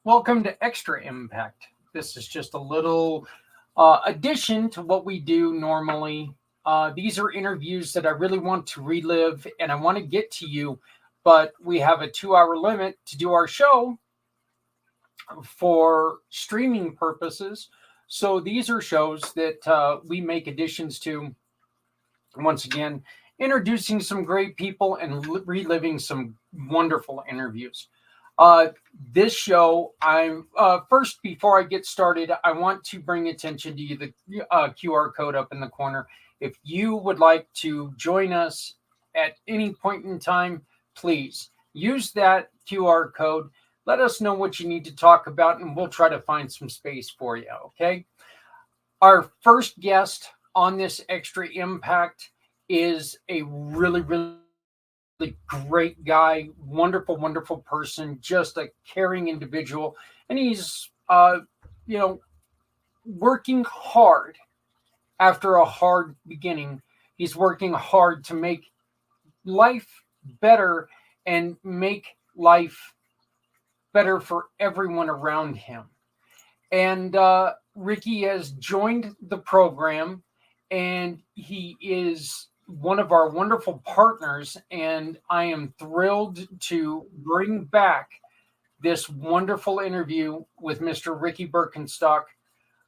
Welcome to Extra Impact. This is just a little addition to what we do normally. These are interviews that I really want to relive and I want to get to you, but we have a 2 hour limit to do our show for streaming purposes. So these are shows that we make additions to. Once again, introducing some great people and reliving some wonderful interviews. Uh, this show, I'm first before I get started, I want to bring attention to you the QR code up in the corner. If you would like to join us at any point in time, please use that QR code. Let us know what you need to talk about, and we'll try to find some space for you. Okay. Our first guest on this Extra Impact is a really great guy, wonderful, wonderful person, just a caring individual. And he's, you know, working hard after a hard beginning. He's working hard to make life better and make life better for everyone around him. And Ricky has joined the program, and he is one of our wonderful partners. And I am thrilled to bring back this wonderful interview with Mr. Ricky Birkenstock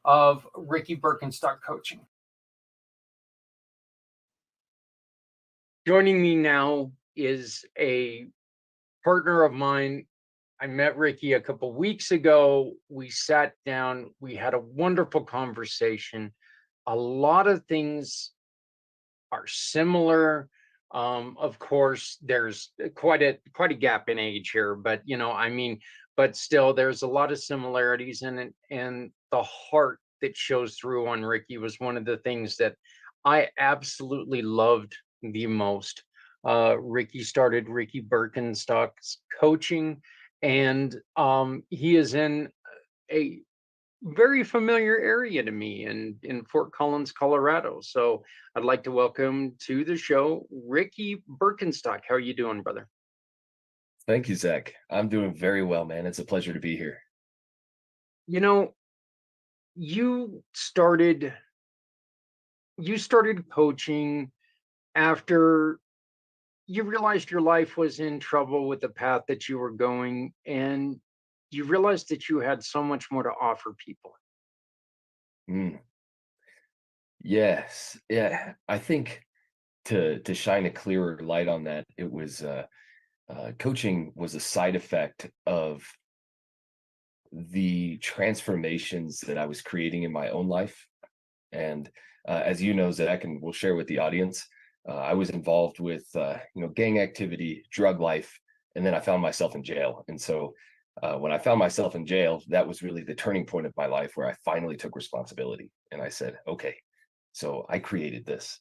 of Ricky Birkenstock Coaching. Joining me now is a partner of mine. I met Ricky a couple weeks ago. We sat down, we had a wonderful conversation. A lot of things are similar. Of course, there's quite a gap in age here, but but still, there's a lot of similarities in it, and the heart that shows through on Ricky was one of the things that I absolutely loved the most. Ricky started Ricky Birkenstock's coaching, and he is in a very familiar area to me in Fort Collins, Colorado. So I'd like to welcome to the show Ricky Birkenstock. How are you doing, brother? Thank you, Zach. I'm doing very well, man. It's a pleasure to be here. You know, you started you started coaching after you realized your life was in trouble with the path that you were going, and you realized that you had so much more to offer people. Mm, yes, yeah. I think to shine a clearer light on that, it was coaching was a side effect of the transformations that I was creating in my own life. And as you know, Zach, and we'll share with the audience, I was involved with gang activity, drug life, and then I found myself in jail. And so when I found myself in jail, that was really the turning point of my life where I finally took responsibility. And I said, okay, so I created this.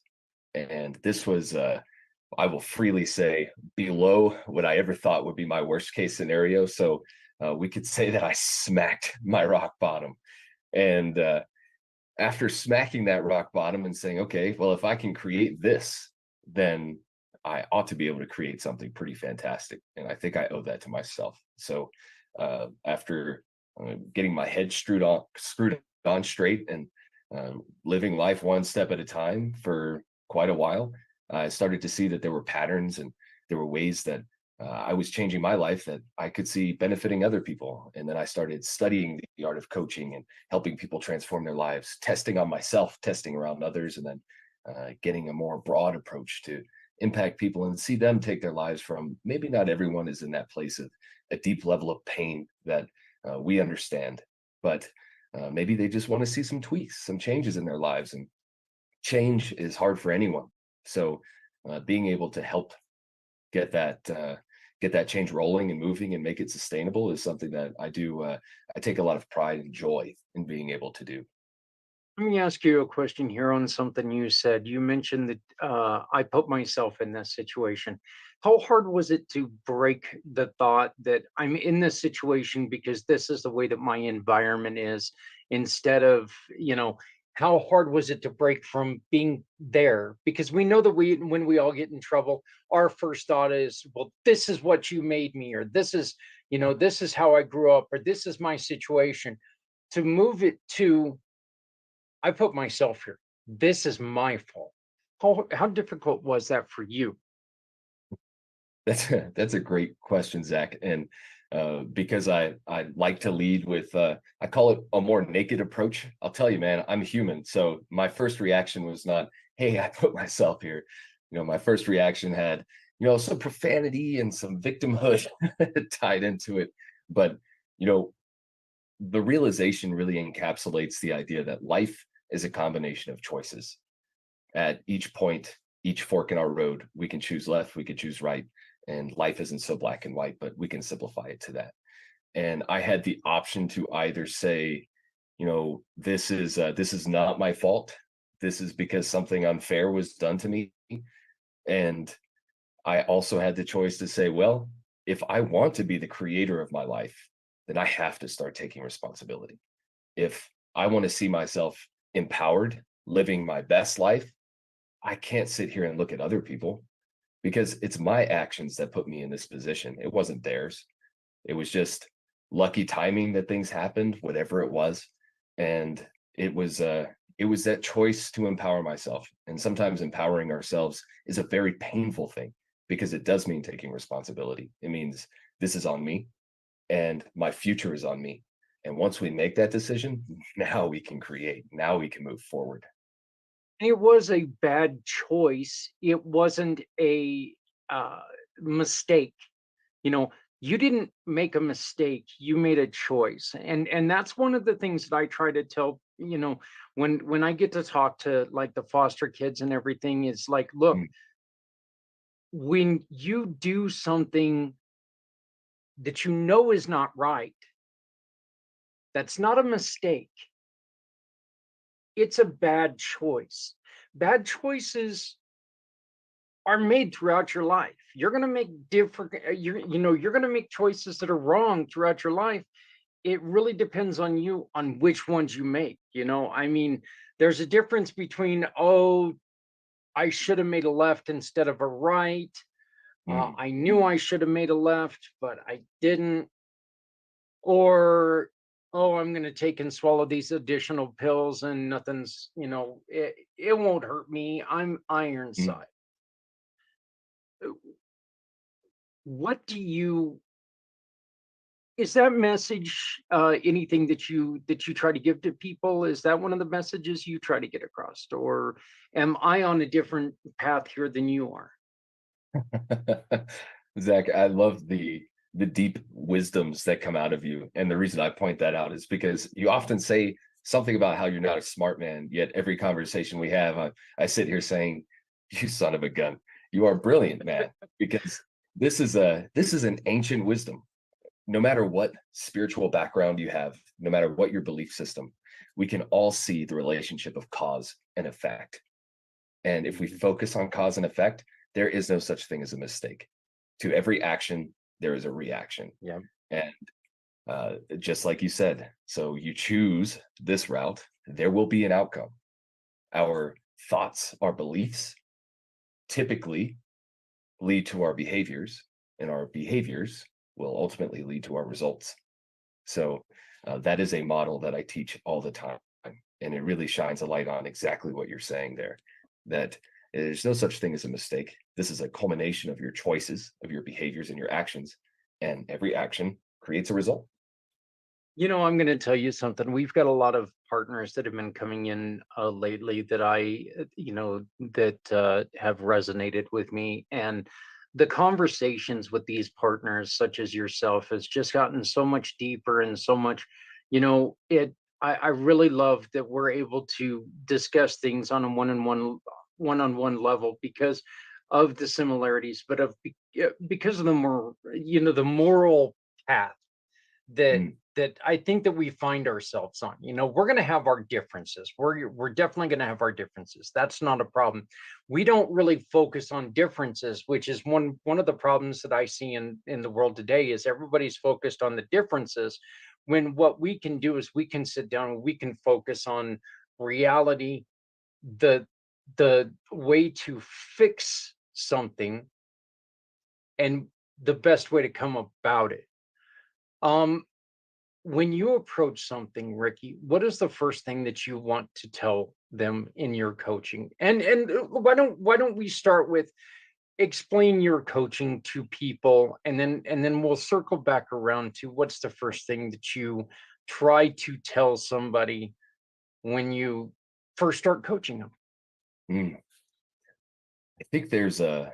And this was, I will freely say, below what I ever thought would be my worst case scenario. So we could say that I smacked my rock bottom. And after smacking that rock bottom and saying, okay, well, if I can create this, then I ought to be able to create something pretty fantastic. And I think I owe that to myself. So after getting my head screwed on straight and living life one step at a time for quite a while, I started to see that there were patterns and there were ways that I was changing my life that I could see benefiting other people. And then I started studying the art of coaching and helping people transform their lives, testing on myself, testing around others, and then getting a more broad approach to impact people and see them take their lives from maybe not everyone is in that place of a deep level of pain that we understand, but maybe they just want to see some tweaks, some changes in their lives. And change is hard for anyone. So being able to help get that change rolling and moving and make it sustainable is something that I do. I take a lot of pride and joy in being able to do. Let me ask you a question here on something you said. You mentioned that I put myself in this situation. How hard was it to break the thought that I'm in this situation because this is the way that my environment is, instead of, how hard was it to break from being there? Because we know that when we all get in trouble, our first thought is, well, this is what you made me, or this is, this is how I grew up, or this is my situation. To move it to, I put myself here. This is my fault. How difficult was that for you? That's a great question, Zach. And because I like to lead with I call it a more naked approach. I'll tell you, man, I'm human. So my first reaction was not, hey, I put myself here. My first reaction had, some profanity and some victimhood tied into it. But you know, the realization really encapsulates the idea that life is a combination of choices. At each point, each fork in our road, we can choose left, we can choose right, and life isn't so black and white, but we can simplify it to that. And I had the option to either say, this is not my fault. This is because something unfair was done to me. And I also had the choice to say, well, if I want to be the creator of my life, then I have to start taking responsibility. If I want to see myself empowered, living my best life, I can't sit here and look at other people because it's my actions that put me in this position. It wasn't theirs. It was just lucky timing that things happened, whatever it was. And it was that choice to empower myself. And sometimes empowering ourselves is a very painful thing because it does mean taking responsibility. It means this is on me and my future is on me. And once we make that decision, now we can create, now we can move forward. It was a bad choice. It wasn't a uh, mistake. You know, you didn't make a mistake. You made a choice, and that's one of the things that I try to tell. When I get to talk to like the foster kids and everything, is like, look, Mm, when you do something that you know is not right, that's not a mistake. It's a bad choice. Bad choices are made throughout your life. You're going to make different you're going to make choices that are wrong throughout your life. It really depends on you on which ones you make, I mean, there's a difference between, oh, I should have made a left instead of a right. mm, I knew I should have made a left, but I didn't. Or, oh, I'm going to take and swallow these additional pills and nothing's, it won't hurt me. I'm mm. Ironside. What do you Is that message anything that you try to give to people? Is that one of the messages you try to get across, or am I on a different path here than you are? Zach, I love the deep wisdoms that come out of you. And the reason I point that out is because you often say something about how you're not a smart man, yet every conversation we have, I sit here saying, you son of a gun, you are brilliant, man, because this is an ancient wisdom. No matter what spiritual background you have, no matter what your belief system, we can all see the relationship of cause and effect. And if we focus on cause and effect, there is no such thing as a mistake. To every action, there is a reaction. Yeah. And just like you said, so you choose this route, there will be an outcome. Our thoughts, our beliefs typically lead to our behaviors, and our behaviors will ultimately lead to our results. So that is a model that I teach all the time. And it really shines a light on exactly what you're saying there, that there's no such thing as a mistake. This is a culmination of your choices, of your behaviors and your actions. And every action creates a result. I'm going to tell you something. We've got a lot of partners that have been coming in lately that have resonated with me. And the conversations with these partners, such as yourself, has just gotten so much deeper and so much, I really love that we're able to discuss things on a one-on-one level because of the similarities, but because of the moral path that Mm, I think that we find ourselves on. We're going to have our differences. We're definitely going to have our differences. That's not a problem. We don't really focus on differences, which is one of the problems that I see in the world today is everybody's focused on the differences when what we can do is we can sit down and we can focus on reality, the the way to fix something, and the best way to come about it. Um, when you approach something, Ricky, what is the first thing that you want to tell them in your coaching? And why don't we start with explain your coaching to people, and then we'll circle back around to what's the first thing that you try to tell somebody when you first start coaching them. Mm. I think there's a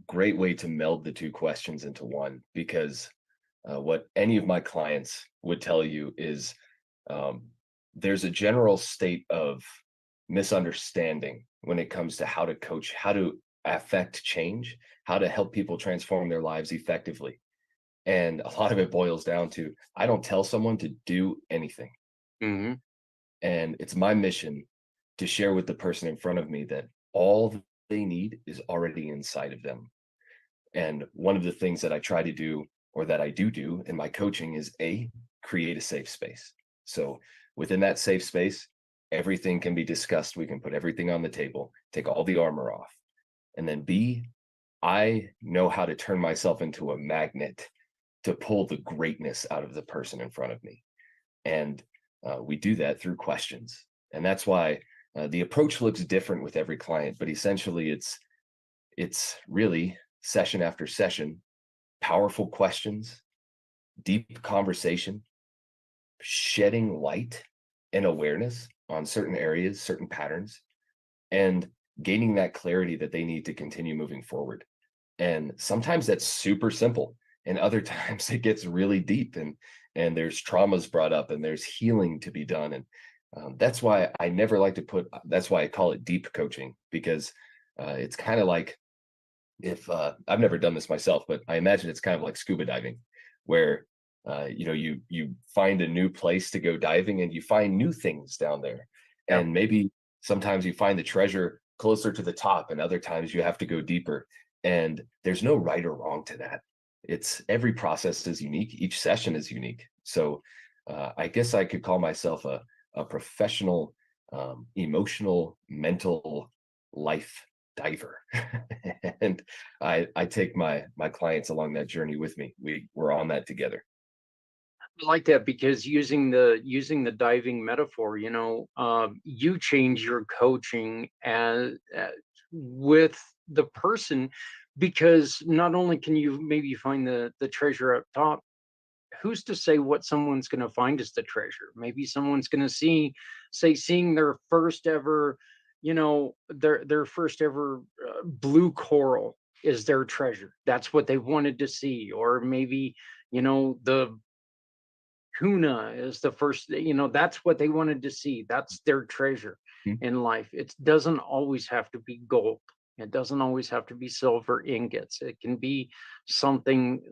great way to meld the two questions into one, because what any of my clients would tell you is, um, there's a general state of misunderstanding when it comes to how to coach, how to affect change, how to help people transform their lives effectively. And a lot of it boils down to, I don't tell someone to do anything. Hmm. And it's my mission to share with the person in front of me that all they need is already inside of them. And one of the things that I try to do, or that I do in my coaching, is create a safe space. So within that safe space, everything can be discussed. We can put everything on the table, take all the armor off. And then B, I know how to turn myself into a magnet to pull the greatness out of the person in front of me. And we do that through questions. And that's why the approach looks different with every client, but essentially it's really session after session, powerful questions, deep conversation, shedding light and awareness on certain areas, certain patterns, and gaining that clarity that they need to continue moving forward. And sometimes that's super simple, and other times it gets really deep, and there's traumas brought up, and there's healing to be done. And that's why I never like to put. That's why I call it deep coaching, because it's kind of like, if I've never done this myself, but I imagine it's kind of like scuba diving, where you find a new place to go diving, and you find new things down there, Yeah. and maybe sometimes you find the treasure closer to the top, and other times you have to go deeper. And there's no right or wrong to that. It's every process is unique. Each session is unique. So I guess I could call myself a professional, emotional, mental life diver. And I take my clients along that journey with me. We're on that together. I like that, because using the diving metaphor, you change your coaching with the person, because not only can you maybe find the treasure up top, who's to say what someone's going to find as the treasure? Maybe someone's going to seeing their first ever, their first ever blue coral is their treasure. That's what they wanted to see. Or maybe, the tuna is the first, that's what they wanted to see. That's their treasure Mhm. in life. It doesn't always have to be gold. It doesn't always have to be silver ingots. It can be something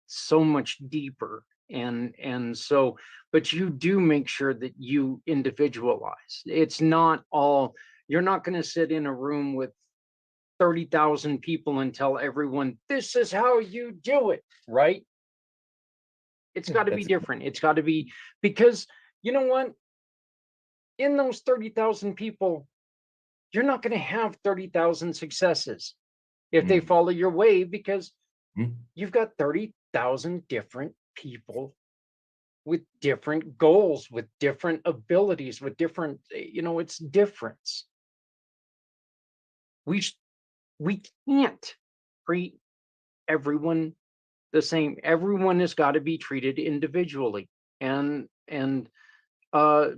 so much deeper. And so, but you do make sure that you individualize. It's not all, you're not going to sit in a room with 30,000 people and tell everyone this is how you do it, right? It's got to be That's different. It's got to be, because you know what? In those 30,000 people, you're not going to have 30,000 successes if they mm, follow your way, because mm, you've got 30,000 different people with different goals, with different abilities, with different, it's difference. We sh- we can't treat everyone the same. Everyone has got to be treated individually. And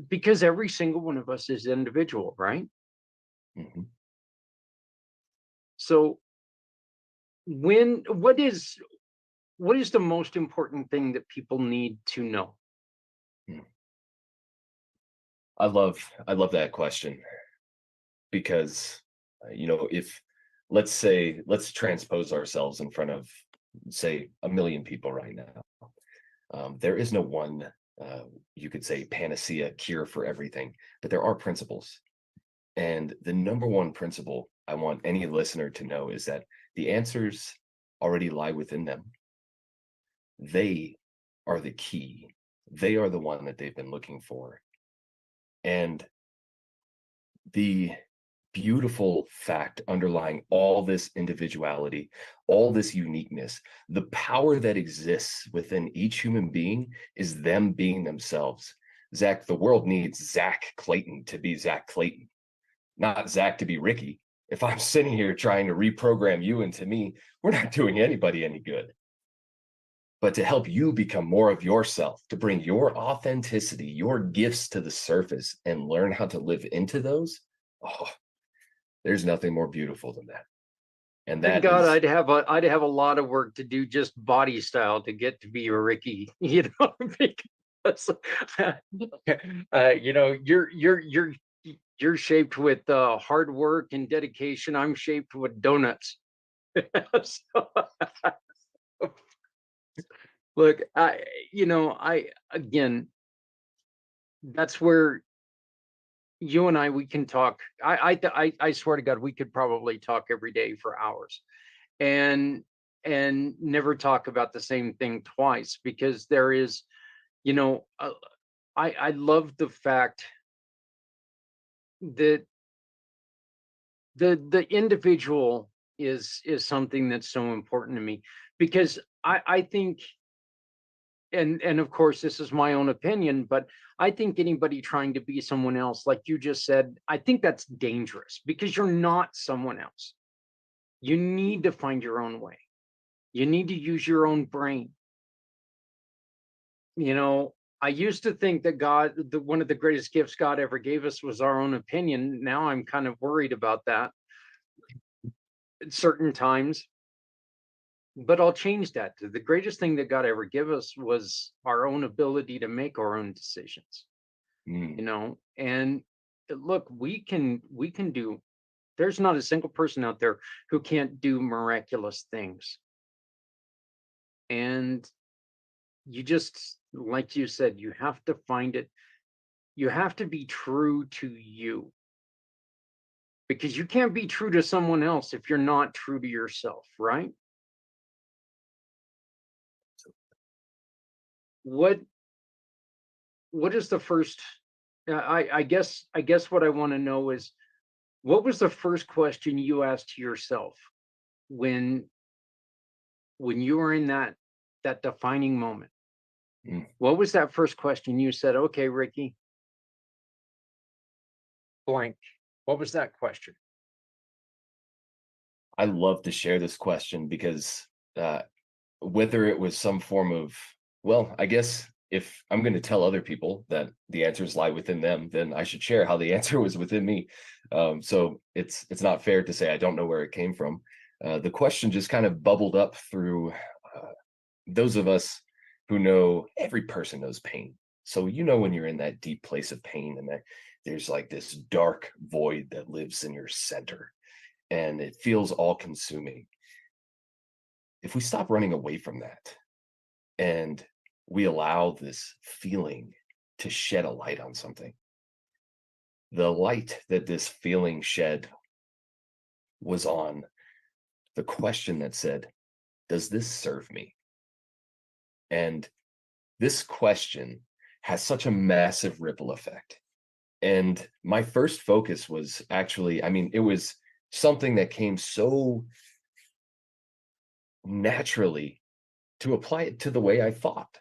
because every single one of us is individual, right? mhm, So when what is the most important thing that people need to know? mm. I love that question, because if, let's transpose ourselves in front of, say, a million people right now. There is no one, uh, you could say, panacea cure for everything, but there are principles. And the number one principle I want any listener to know is that the answers already lie within them. They are the key. They are the one that they've been looking for. And the beautiful fact underlying all this individuality, all this uniqueness, the power that exists within each human being is them being themselves. Zach, the world needs Zach Clayton to be Zach Clayton, not Zach to be Ricky. If I'm sitting here trying to reprogram you into me, we're not doing anybody any good. But to help you become more of yourself, to bring your authenticity, your gifts to the surface and learn how to live into those, oh, there's nothing more beautiful than that. And Thank that God, is, I'd have a lot of work to do just body style to get to be a Ricky, you know, because you know, you're shaped with hard work and dedication. I'm shaped with donuts. So, look, you know, again, that's where you and we can talk. I swear to God, we could probably talk every day for hours, and never talk about the same thing twice, because there is, you know, I love the fact that the individual is something that's so important to me, because I think, and of course this is my own opinion, but I think anybody trying to be someone else, like you just said, I think that's dangerous, because you're not someone else. You need to find your own way. You need to use your own brain. You know, I used to think that one of the greatest gifts God ever gave us was our own opinion. Now I'm kind of worried about that at certain times, but I'll change that. The greatest thing that God ever gave us was our own ability to make our own decisions, you know. And look, we can do, there's not a single person out there who can't do miraculous things. And you just, like you said, you have to find it. You have to be true to you, because you can't be true to someone else if you're not true to yourself, right? What is the first, I guess what I want to know is, what was the first question you asked yourself when you were in that defining moment? What was that first question you said, okay, Ricky, blank? What was that question? I love to share this question because whether it was some form of, well, I guess if I'm going to tell other people that the answers lie within them, then I should share how the answer was within me. So it's not fair to say I don't know where it came from. The question just kind of bubbled up through those of us who know, every person knows pain. So you know when you're in that deep place of pain and that there's like this dark void that lives in your center and it feels all consuming. If we stop running away from that and we allow this feeling to shed a light on something, the light that this feeling shed was on the question that said, does this serve me? And this question has such a massive ripple effect. And my first focus was actually, I mean, it was something that came so naturally to apply it to the way I thought.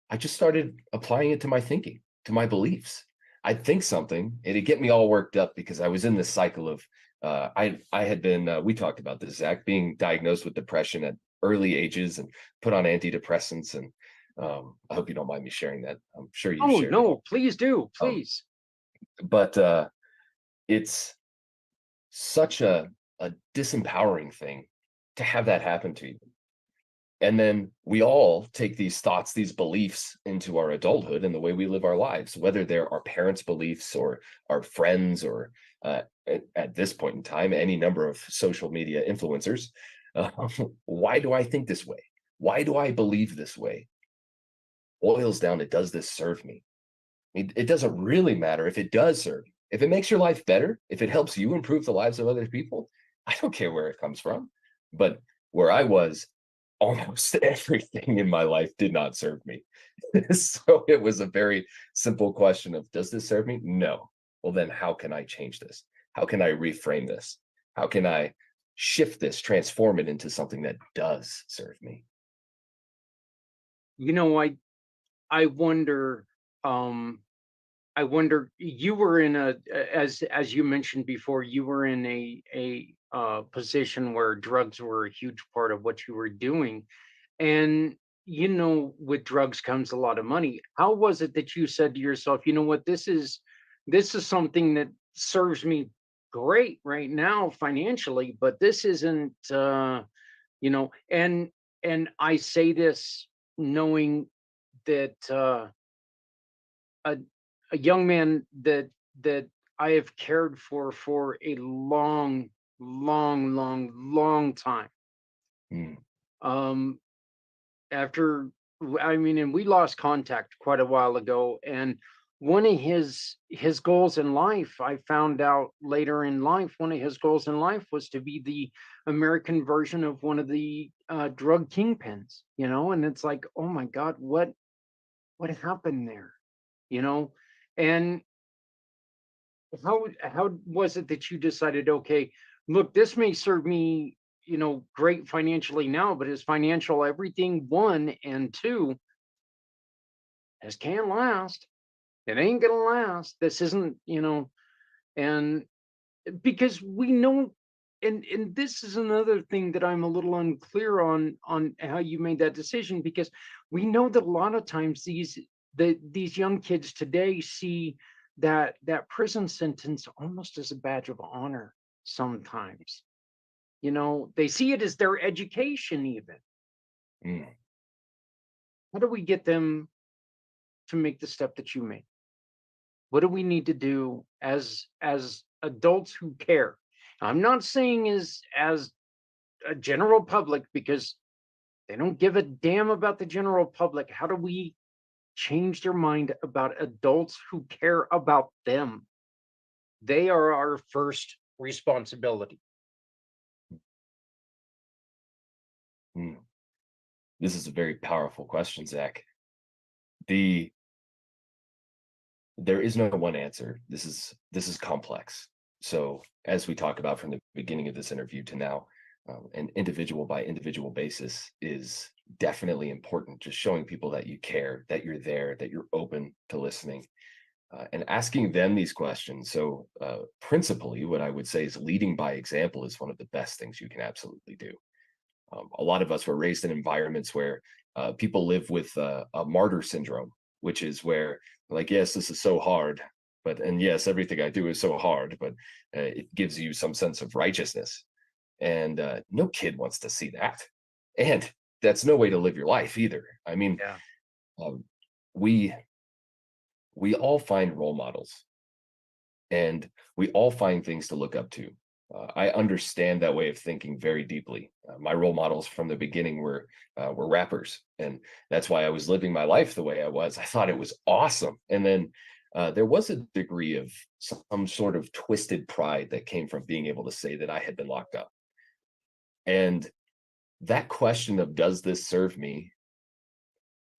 I just started applying it to my thinking, to my beliefs. I'd think something, and it'd get me all worked up because I was in this cycle of, I had been, we talked about this, Zach, being diagnosed with depression at early ages and put on antidepressants. And I hope you don't mind me sharing that. I'm sure you've Oh shared it. no, please do, please. But it's such a disempowering thing to have that happen to you. And then we all take these thoughts, these beliefs into our adulthood and the way we live our lives, whether they're our parents' beliefs or our friends or at this point in time, any number of social media influencers. Why do I think this way? Why do I believe this way? Boils down to, does this serve me? It doesn't really matter if it does serve you. If it makes your life better, if it helps you improve the lives of other people, I don't care where it comes from. But where I was, almost everything in my life did not serve me. So it was a very simple question of, does this serve me? No. Well, then how can I change this? How can I reframe this? How can I shift this, transform it into something that does serve me? You know, I wonder, I wonder, you were in as you mentioned before, you were in a position where drugs were a huge part of what you were doing. And, you know, with drugs comes a lot of money. How was it that you said to yourself, you know what, this is something that serves me great right now financially, but this isn't, you know, and I say this knowing that a a young man that I have cared for a long, long, long, long time. Mm, Um, after I mean, and we lost contact quite a while ago, and one of his goals in life, I found out later in life, one of his goals in life was to be the American version of one of the drug kingpins, you know, and it's like, oh my God, what happened there, you know? And how was it that you decided, okay, look, this may serve me, you know, great financially now, but is financial everything? One, and two, this can't last. It ain't gonna last. This isn't, you know, and because we know, and this is another thing that I'm a little unclear on how you made that decision, because we know that a lot of times these young kids today see that prison sentence almost as a badge of honor sometimes. You know, they see it as their education even. mm, How do we get them to make the step that you made? What do we need to do as adults who care? I'm not saying as a general public, because they don't give a damn about the general public. How do we change their mind about adults who care about them? They are our first responsibility. mm. This is a very powerful question, Zach. The There is no one answer. This is complex. So as we talk about from the beginning of this interview to now, an individual by individual basis is definitely important. Just showing people that you care, that you're there, that you're open to listening, and asking them these questions. So principally, what I would say is leading by example is one of the best things you can absolutely do. A lot of us were raised in environments where people live with a martyr syndrome, which is where, like, yes, this is so hard, and yes, everything I do is so hard, but it gives you some sense of righteousness. And no kid wants to see that. And that's no way to live your life either. I mean, Yeah. um, we we all find role models, and we all find things to look up to. I understand that way of thinking very deeply. My role models from the beginning were rappers, and that's why I was living my life the way I was. I thought it was awesome, and then there was a degree of some sort of twisted pride that came from being able to say that I had been locked up. And that question of does this serve me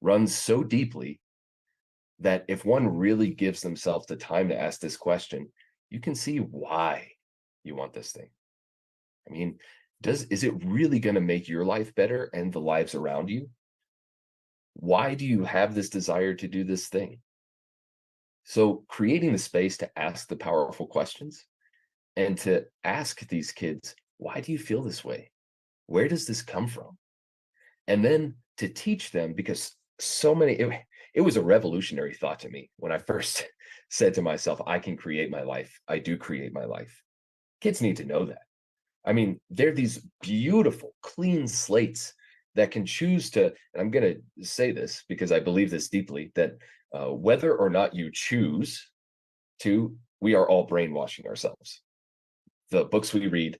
runs so deeply that if one really gives themselves the time to ask this question, you can see why you want this thing. I mean, is it really going to make your life better and the lives around you? Why do you have this desire to do this thing? So, creating the space to ask the powerful questions and to ask these kids, why do you feel this way? Where does this come from? And then to teach them, because it was a revolutionary thought to me when I first said to myself, I can create my life. I do create my life. Kids need to know that. I mean, they're these beautiful, clean slates that can choose to, and I'm going to say this because I believe this deeply, that whether or not you choose to, we are all brainwashing ourselves. The books we read,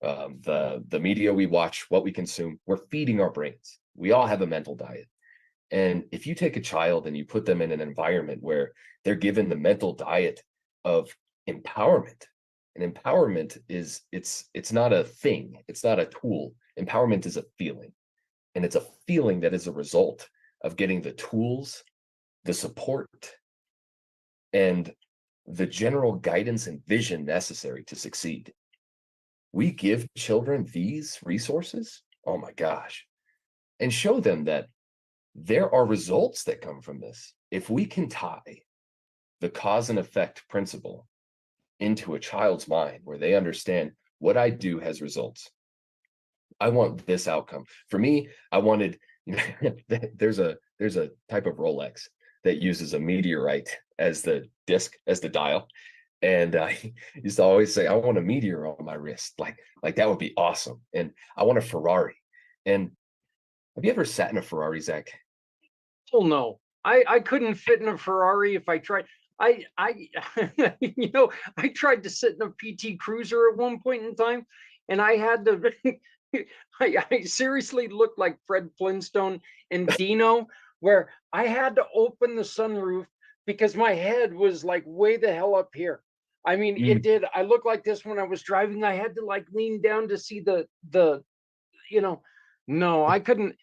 the media we watch, what we consume, we're feeding our brains. We all have a mental diet. And if you take a child and you put them in an environment where they're given the mental diet of empowerment, and empowerment is it's not a thing, it's not a tool. Empowerment is a feeling. And it's a feeling that is a result of getting the tools, the support, and the general guidance and vision necessary to succeed. We give children these resources, oh my gosh, and show them that there are results that come from this. If we can tie the cause and effect principle into a child's mind where they understand what I do has results. I want this outcome. For me, I wanted, you know, there's a type of Rolex that uses a meteorite as the disc, as the dial. And I used to always say, I want a meteor on my wrist. Like that would be awesome. And I want a Ferrari. And have you ever sat in a Ferrari, Zach? Oh no, I couldn't fit in a Ferrari if I tried. I you know, I tried to sit in a PT Cruiser at one point in time, and I had to. I seriously looked like Fred Flintstone and Dino, where I had to open the sunroof because my head was like way the hell up here. I mean, it did. I looked like this when I was driving. I had to like lean down to see the you know. No, I couldn't.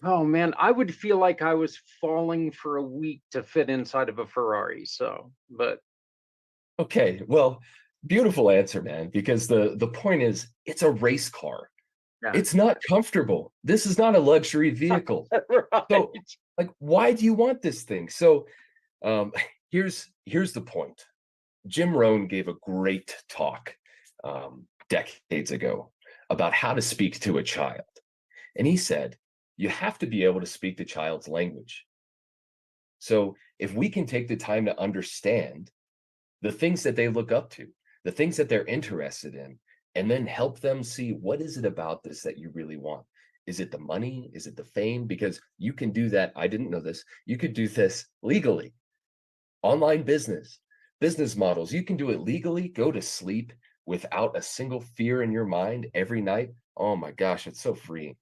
Oh man, I would feel like I was falling for a week to fit inside of a Ferrari. So, but Okay, well, beautiful answer, man, because the point is it's a race car. yeah, It's not comfortable. This is not a luxury vehicle. right. So, like, why do you want this thing? So, um, here's the point. Jim Rohn gave a great talk decades ago about how to speak to a child, and he said you have to be able to speak the child's language. So, if we can take the time to understand the things that they look up to, the things that they're interested in, and then help them see what is it about this that you really want. Is it the money? Is it the fame? Because you can do that. I didn't know this. You could do this legally. Online business models. You can do it legally. Go to sleep without a single fear in your mind every night. Oh my gosh, it's so freeing.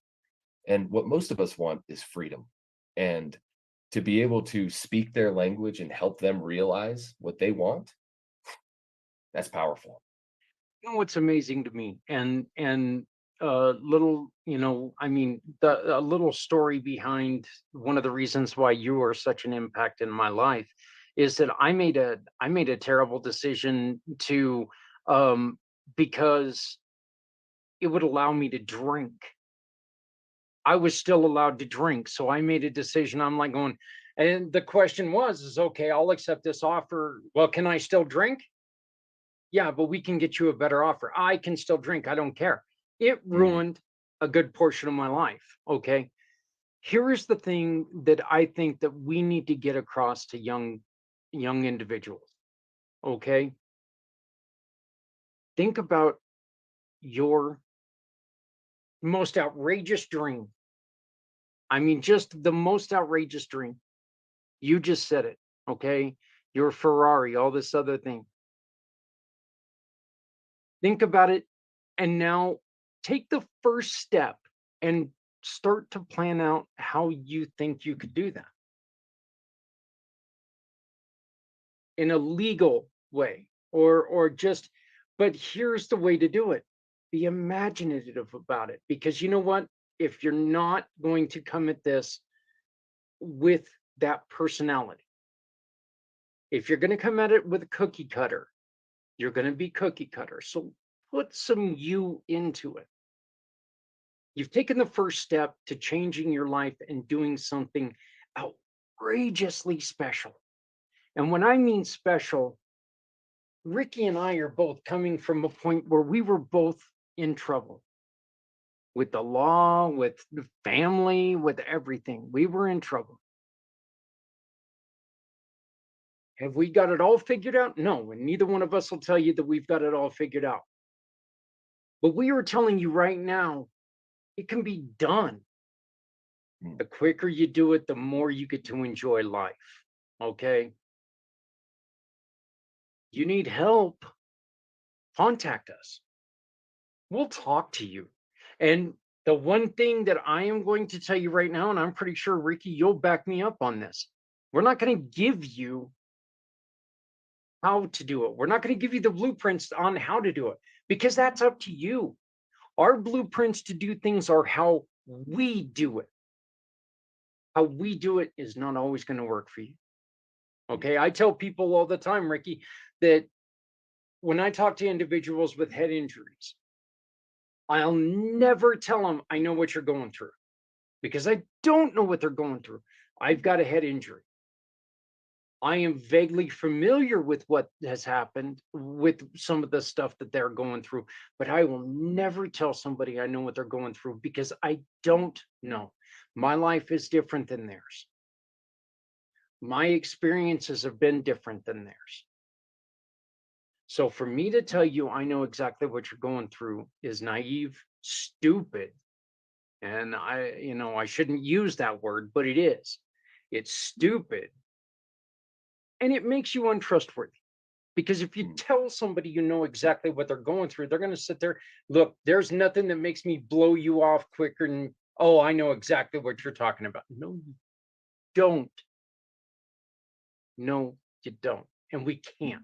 And what most of us want is freedom. And to be able to speak their language and help them realize what they want, that's powerful. You know what's amazing to me, and little, you know, I mean, a little story behind one of the reasons why you are such an impact in my life is that I made a terrible decision to because it would allow me to drink. I was still allowed to drink. So I made a decision. I'm like going, and the question is okay, I'll accept this offer. Well, can I still drink? Yeah, but we can get you a better offer. I can still drink. I don't care. It Mhm. ruined a good portion of my life. Okay. Here is the thing that I think that we need to get across to young individuals. Okay. Think about your most outrageous dream. I mean, just the most outrageous dream. You just said it. Okay. Your Ferrari, all this other thing. Think about it. And now take the first step and start to plan out how you think you could do that in a legal way or just, but here's the way to do it. Be imaginative about it, because you know what? If you're not going to come at this with that personality, if you're going to come at it with a cookie cutter, you're going to be cookie cutter. So put some you into it. You've taken the first step to changing your life and doing something outrageously special. And when I mean special, Ricky and I are both coming from a point where we were both in trouble with the law, with the family, with everything. We were in trouble. Have we got it all figured out? No, and neither one of us will tell you that we've got it all figured out. But we are telling you right now, it can be done. Mm. The quicker you do it, the more you get to enjoy life. Okay. You need help, contact us. We'll talk to you. And the one thing that I am going to tell you right now, and I'm pretty sure, Ricky, you'll back me up on this. We're not going to give you how to do it. We're not going to give you the blueprints on how to do it, because that's up to you. Our blueprints to do things are how We do it. How we do it is not always going to work for you. Okay. I tell people all the time, Ricky, that when I talk to individuals with head injuries, I'll never tell them I know what you're going through, because I don't know what they're going through. I've got a head injury. I am vaguely familiar with what has happened with some of the stuff that they're going through, but I will never tell somebody I know what they're going through, because I don't know. My life is different than theirs. My experiences have been different than theirs. So for me to tell you I know exactly what you're going through is naive, stupid. And I shouldn't use that word, but it is. It's stupid. And it makes you untrustworthy. Because if you tell somebody you know exactly what they're going through, they're going to sit there. Look, there's nothing that makes me blow you off quicker than, oh, I know exactly what you're talking about. No, you don't. No, you don't. And we can't.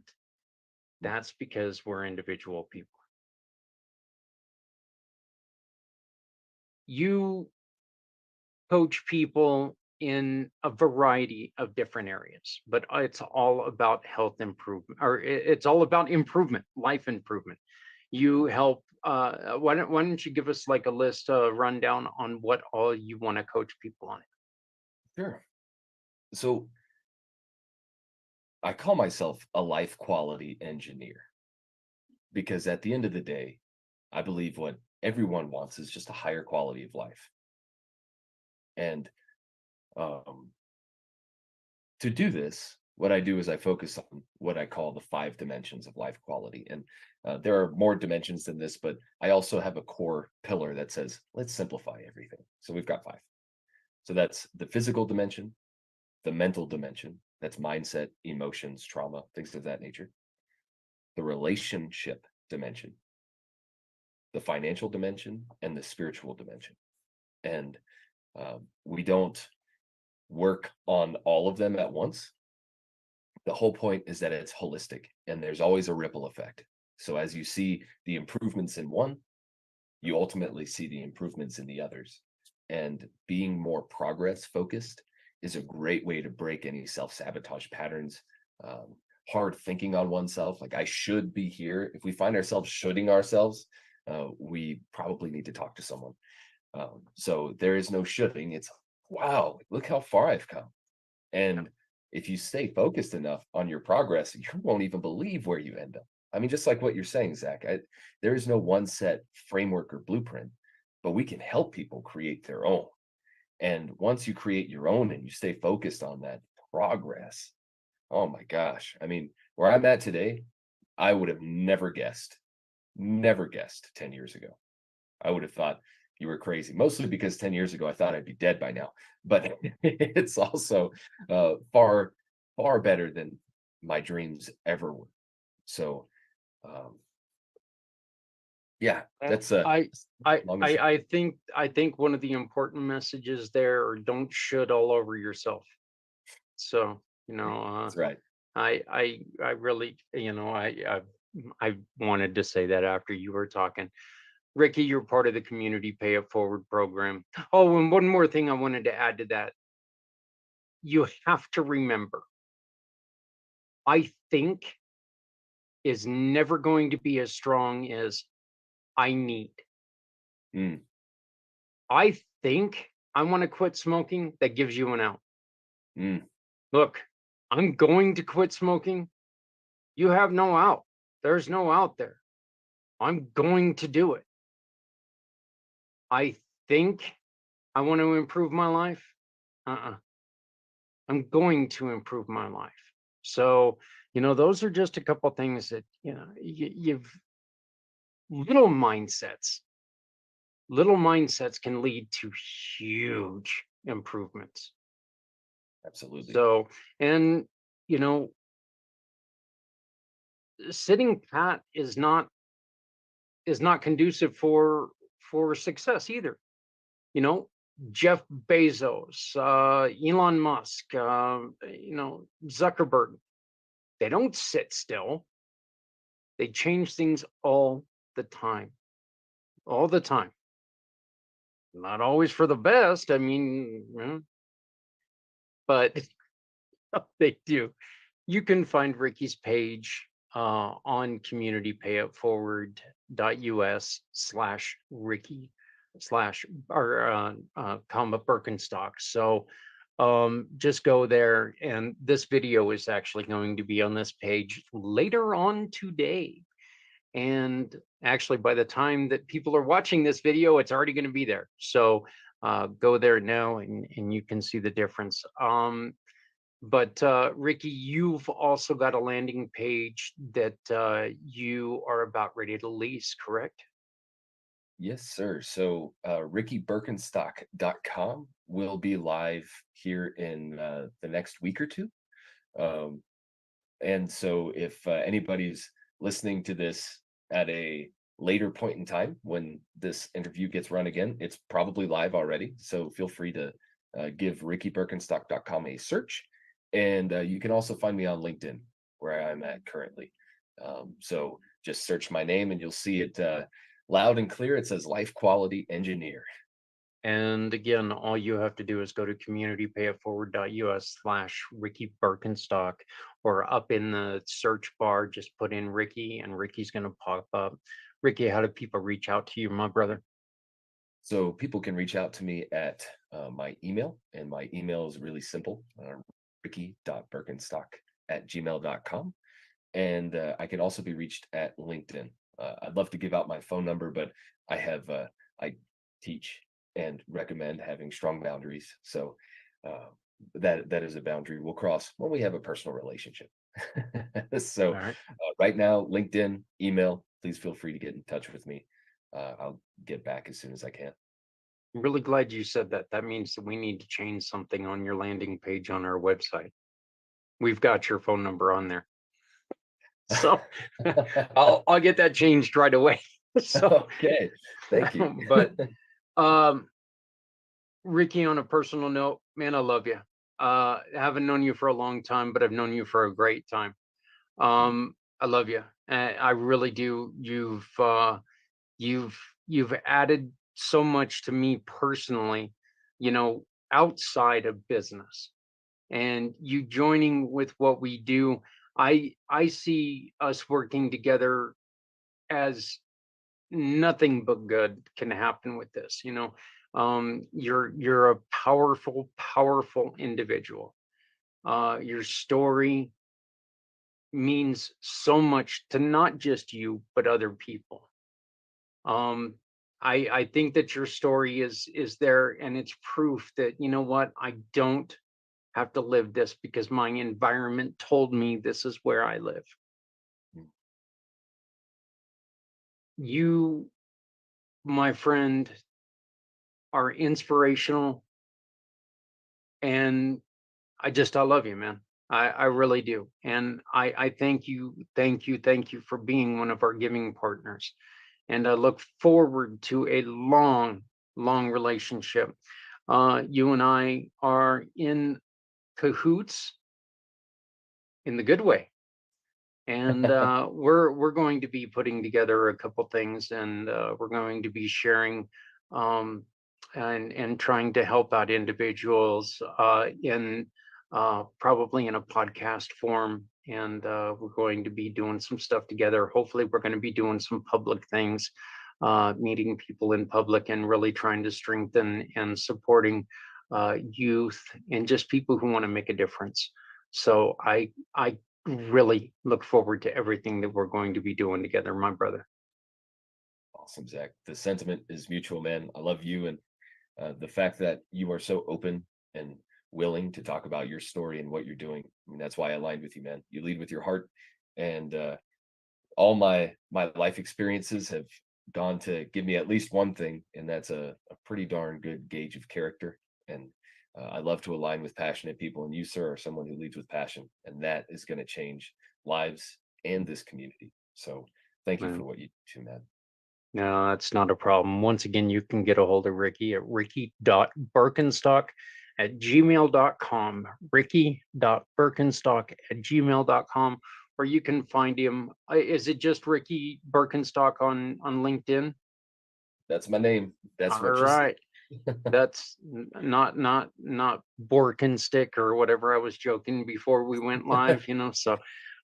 That's because we're individual people. You coach people in a variety of different areas, but it's all about health improvement, or it's all about improvement, life improvement. You help. Why don't you give us like a list, rundown on what all you want to coach people on it? Sure. So I call myself a life quality engineer because at the end of the day, I believe what everyone wants is just a higher quality of life. And um, to do this, what I do is I focus on what I call the 5 dimensions of life quality. And there are more dimensions than this, but I also have a core pillar that says, let's simplify everything. So we've got 5. So that's the physical dimension, the mental dimension, that's mindset, emotions, trauma, things of that nature, the relationship dimension, the financial dimension, and the spiritual dimension. And we don't work on all of them at once. The whole point is that it's holistic and there's always a ripple effect. So as you see the improvements in one, you ultimately see the improvements in the others. And being more progress focused is a great way to break any self sabotage patterns, hard thinking on oneself. Like, I should be here. If we find ourselves shoulding ourselves, we probably need to talk to someone. So there is no shoulding. It's, wow, look how far I've come. And if you stay focused enough on your progress, you won't even believe where you end up. I mean, just like what you're saying, Zach, there is no one set framework or blueprint, but we can help people create their own. And once you create your own and you stay focused on that progress, oh my gosh. I mean, where I'm at today, I would have never guessed 10 years ago. I would have thought you were crazy, mostly because 10 years ago, I thought I'd be dead by now. But it's also far, far better than my dreams ever were. So, um, yeah, that's I I long and I short. I think one of the important messages there are, don't should all over yourself. So, That's right. I really, I wanted to say that after you were talking. Ricky, you're part of the community pay it forward program. Oh, and one more thing I wanted to add to that. You have to remember, I think is never going to be as strong as I need. Mm, I think I want to quit smoking. That gives you an out. mm, Look, I'm going to quit smoking. You have no out. There's no out there. I'm going to do it. I think I want to improve my life. I'm going to improve my life. So, those are just a couple things that, you've little mindsets. Little mindsets can lead to huge improvements. absolutely. So, and, you know, sitting pat is not conducive for success either. You know, Jeff Bezos, Elon Musk, Zuckerberg, they don't sit still. They change things all the time, all the time. Not always for the best. I mean, but they do. You can find Ricky's page on communitypayitforward.us/Ricky slash or comma Birkenstock. So just go there, and this video is actually going to be on this page later on today. And actually, by the time that people are watching this video, it's already going to be there. So go there now, and you can see the difference. But Ricky, you've also got a landing page that you are about ready to lease, correct? Yes, sir. So rickybirkenstock.com will be live here in the next week or two. Um, and so if anybody's listening to this at a later point in time when this interview gets run again, it's probably live already. So feel free to give rickybirkenstock.com a search. And you can also find me on LinkedIn, where I'm at currently. So just search my name and you'll see it loud and clear. It says Life Quality Engineer. And again, all you have to do is go to communitypayitforward.us/Ricky Birkenstock, or up in the search bar, just put in Ricky, and Ricky's going to pop up. Ricky, how do people reach out to you, my brother? So people can reach out to me at my email, and my email is really simple, ricky.birkenstock@gmail.com. And I can also be reached at LinkedIn. I'd love to give out my phone number, but I teach and recommend having strong boundaries. So that is a boundary we'll cross when we have a personal relationship. So All right. right now, LinkedIn, email, please feel free to get in touch with me. I'll get back as soon as I can. I'm really glad you said that. That means that we need to change something on your landing page on our website. We've got your phone number on there. So I'll get that changed right away. So Okay, thank you. But Ricky, on a personal note, man, I love you. Haven't known you for a long time, but I've known you for a great time. I love you. I really do. You've added so much to me personally, outside of business, and you joining with what we do. I see us working together as nothing but good can happen with this. You're a powerful individual. Your story means so much to not just you but other people. I think that your story is there, and it's proof that, you know what, I don't have to live this because my environment told me this is where I live. You, my friend, are inspirational, and I love you, man. I really do. And I thank you for being one of our giving partners. And I look forward to a long relationship. You and I are in cahoots in the good way. And we're going to be putting together a couple things, and we're going to be sharing and trying to help out individuals in probably in a podcast form. And we're going to be doing some stuff together. Hopefully, we're going to be doing some public things, meeting people in public, and really trying to strengthen and supporting youth and just people who want to make a difference. So I really look forward to everything that we're going to be doing together, my brother. Awesome, Zach. The sentiment is mutual, man. I love you, and the fact that you are so open and willing to talk about your story and what you're doing. I mean, that's why I aligned with you, man. You lead with your heart, and all my life experiences have gone to give me at least one thing, and that's a pretty darn good gauge of character. And I love to align with passionate people, and you, sir, are someone who leads with passion, and that is going to change lives and this community. So thank you for what you do, man. No, that's not a problem. Once again, you can get a hold of Ricky at ricky.birkenstock@gmail.com, ricky.birkenstock@gmail.com, or you can find him. Is it just Ricky Birkenstock on LinkedIn? That's my name. That's All what you see. right. That's not Borkin stick or whatever I was joking before we went live, so,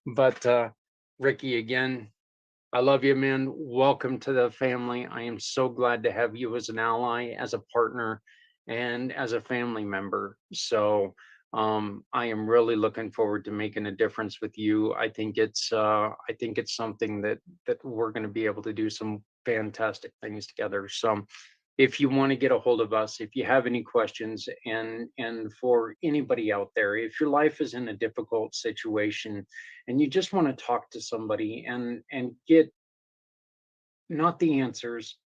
but Ricky, again, I love you, man. Welcome to the family. I am so glad to have you as an ally, as a partner, and as a family member. So I am really looking forward to making a difference with you. I think it's something that we're going to be able to do some fantastic things together. So if you want to get a hold of us, if you have any questions, and for anybody out there, if your life is in a difficult situation and you just want to talk to somebody and get not the answers,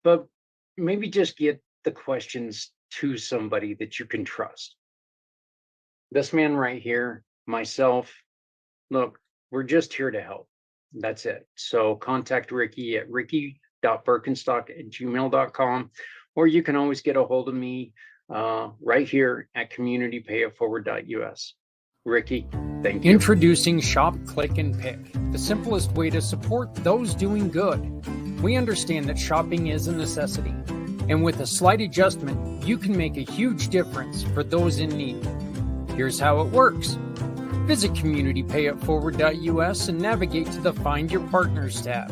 but maybe just get the questions to somebody that you can trust. This man right here, myself, look, we're just here to help. That's it. So contact Ricky at ricky.birkenstock@gmail.com, or you can always get a hold of me right here at communitypayitforward.us. Ricky, thank you. Introducing Shop, Click, and Pick, the simplest way to support those doing good. We understand that shopping is a necessity, and with a slight adjustment, you can make a huge difference for those in need. Here's how it works. Visit communitypayitforward.us and navigate to the Find Your Partners tab.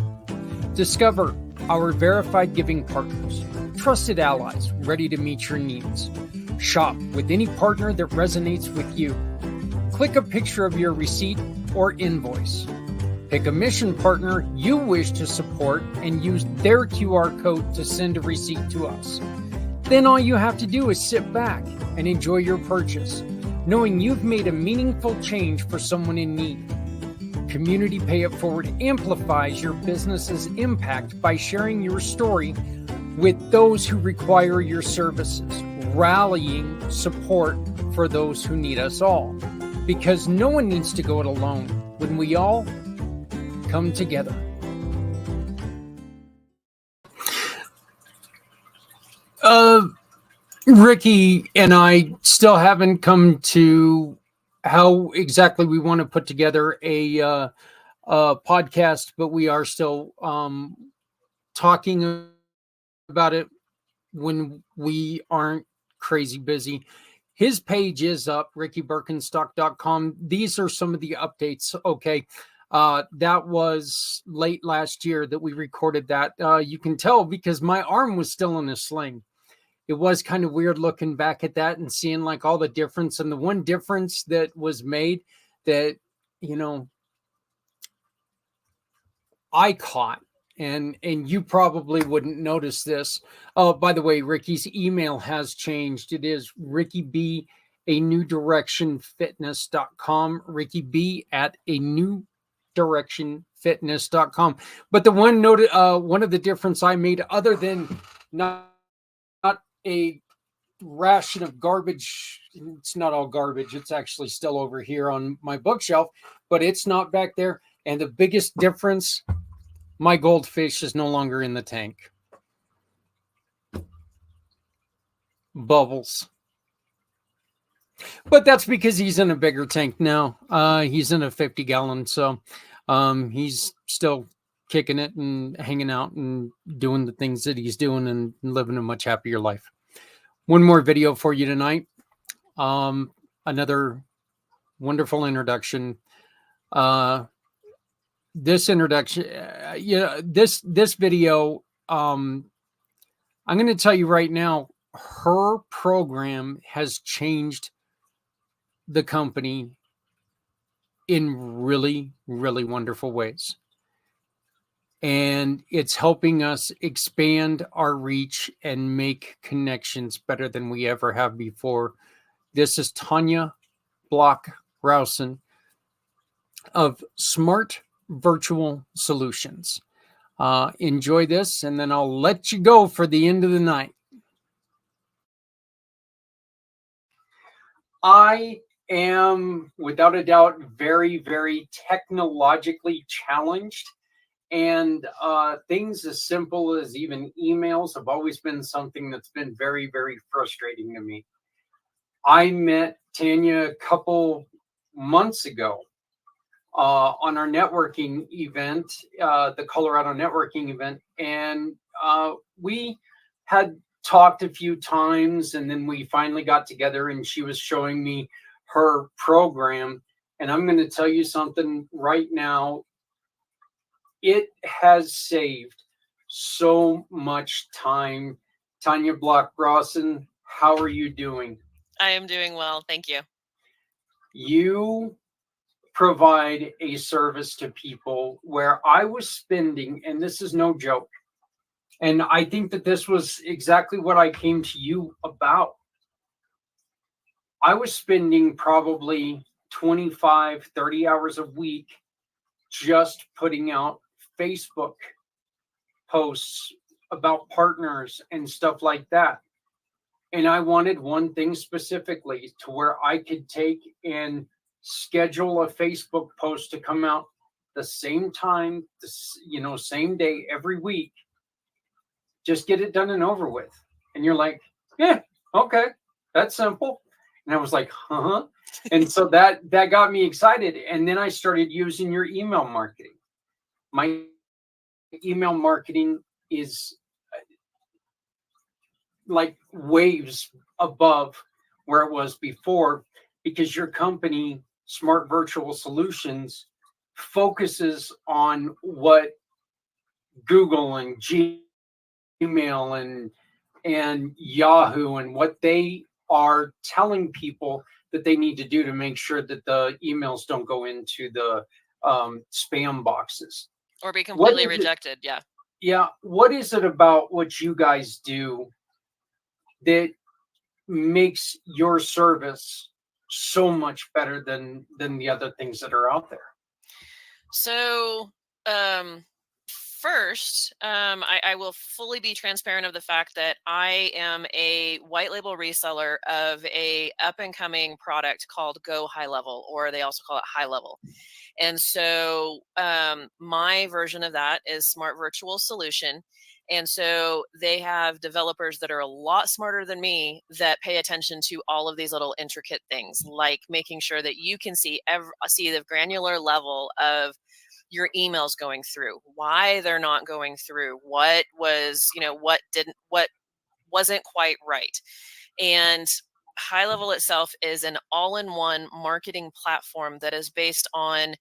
Discover our verified giving partners, trusted allies ready to meet your needs. Shop with any partner that resonates with you. Click a picture of your receipt or invoice. Pick a mission partner you wish to support and use their QR code to send a receipt to us. Then all you have to do is sit back and enjoy your purchase, knowing you've made a meaningful change for someone in need. Community Pay It Forward amplifies your business's impact by sharing your story with those who require your services, rallying support for those who need us all. Because no one needs to go it alone when we all come together. Ricky and I still haven't come to how exactly we want to put together a podcast, but we are still talking about it when we aren't crazy busy. His page is up, rickybirkenstock.com. These are some of the updates. Okay. That was late last year that we recorded that. You can tell because my arm was still in a sling. It was kind of weird looking back at that and seeing like all the difference. And the one difference that was made that, I caught, and you probably wouldn't notice this. Oh, by the way, Ricky's email has changed. It is rickybnewdirectionfitness.com, rickybnewdirectionfitness.com. But the one one of the difference I made, other than not a ration of garbage, it's not all garbage, it's actually still over here on my bookshelf, but it's not back there. And the biggest difference, my goldfish is no longer in the tank. Bubbles. But that's because he's in a bigger tank now. He's in a 50-gallon, so he's still kicking it and hanging out and doing the things that he's doing and living a much happier life. One more video for you tonight. Another wonderful introduction. This introduction, this video, I'm going to tell you right now, her program has changed the company in really, really wonderful ways. And it's helping us expand our reach and make connections better than we ever have before. This is Tanya Block-Rousen of Smart Virtual Solutions. Enjoy this, and then I'll let you go for the end of the night. I am, without a doubt, very, very technologically challenged. And things as simple as even emails have always been something that's been very, very frustrating to me. I met Tanya a couple months ago on our networking event, the Colorado networking event. And we had talked a few times, and then we finally got together and she was showing me her program. And I'm going to tell you something right now. It has saved so much time. Tanya Block-Rawson, how are you doing? I am doing well. Thank you. You provide a service to people where I was spending, and this is no joke, and I think that this was exactly what I came to you about. I was spending probably 25, 30 hours a week just putting out Facebook posts about partners and stuff like that. And I wanted one thing specifically, to where I could take and schedule a Facebook post to come out the same time, same day every week. Just get it done and over with. And you're like, yeah, okay, that's simple. And I was like, huh. And so that got me excited. And then I started using your email marketing. My email marketing is like waves above where it was before, because your company, Smart Virtual Solutions, focuses on what Google and Gmail and Yahoo and what they are telling people that they need to do to make sure that the emails don't go into the spam boxes or be completely rejected. Yeah. What is it about what you guys do that makes your service so much better than the other things that are out there? So first, I will fully be transparent of the fact that I am a white label reseller of a up and coming product called Go High Level, or they also call it High Level. And so my version of that is Smart Virtual Solution. And so they have developers that are a lot smarter than me that pay attention to all of these little intricate things, like making sure that you can see the granular level of your emails going through, why they're not going through, what was, what wasn't quite right. And High Level itself is an all-in-one marketing platform that is based on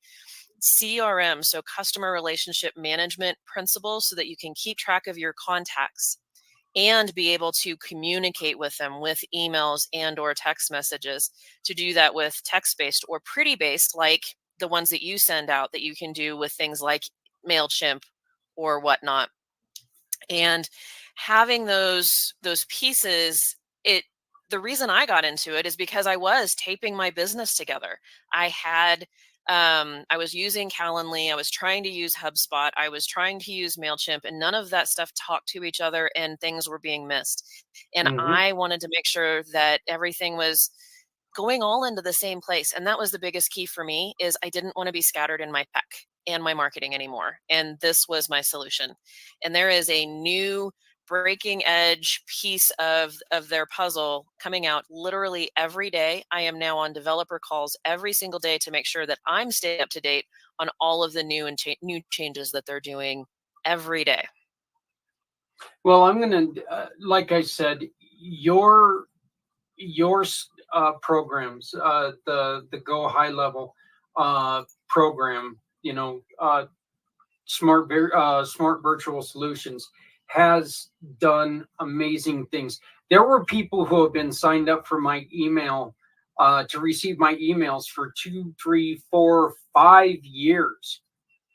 CRM, so customer relationship management principles, so that you can keep track of your contacts and be able to communicate with them with emails and or text messages. To do that with text-based or pretty-based, like the ones that you send out, that you can do with things like MailChimp or whatnot. And having those pieces, the reason I got into it is because I was taping my business together. I was using Calendly, I was trying to use HubSpot, I was trying to use MailChimp, and none of that stuff talked to each other and things were being missed. And I wanted to make sure that everything was going all into the same place. And that was the biggest key for me, is I didn't want to be scattered in my tech and my marketing anymore. And this was my solution. And there is a new breaking edge piece of their puzzle coming out literally every day. I am now on developer calls every single day to make sure that I'm staying up to date on all of the new and new changes that they're doing every day. Well, I'm going to, like I said, your programs, the Go High Level program, Smart Virtual Solutions, has done amazing things. There were people who have been signed up for my email to receive my emails for 2, 3, 4, 5 years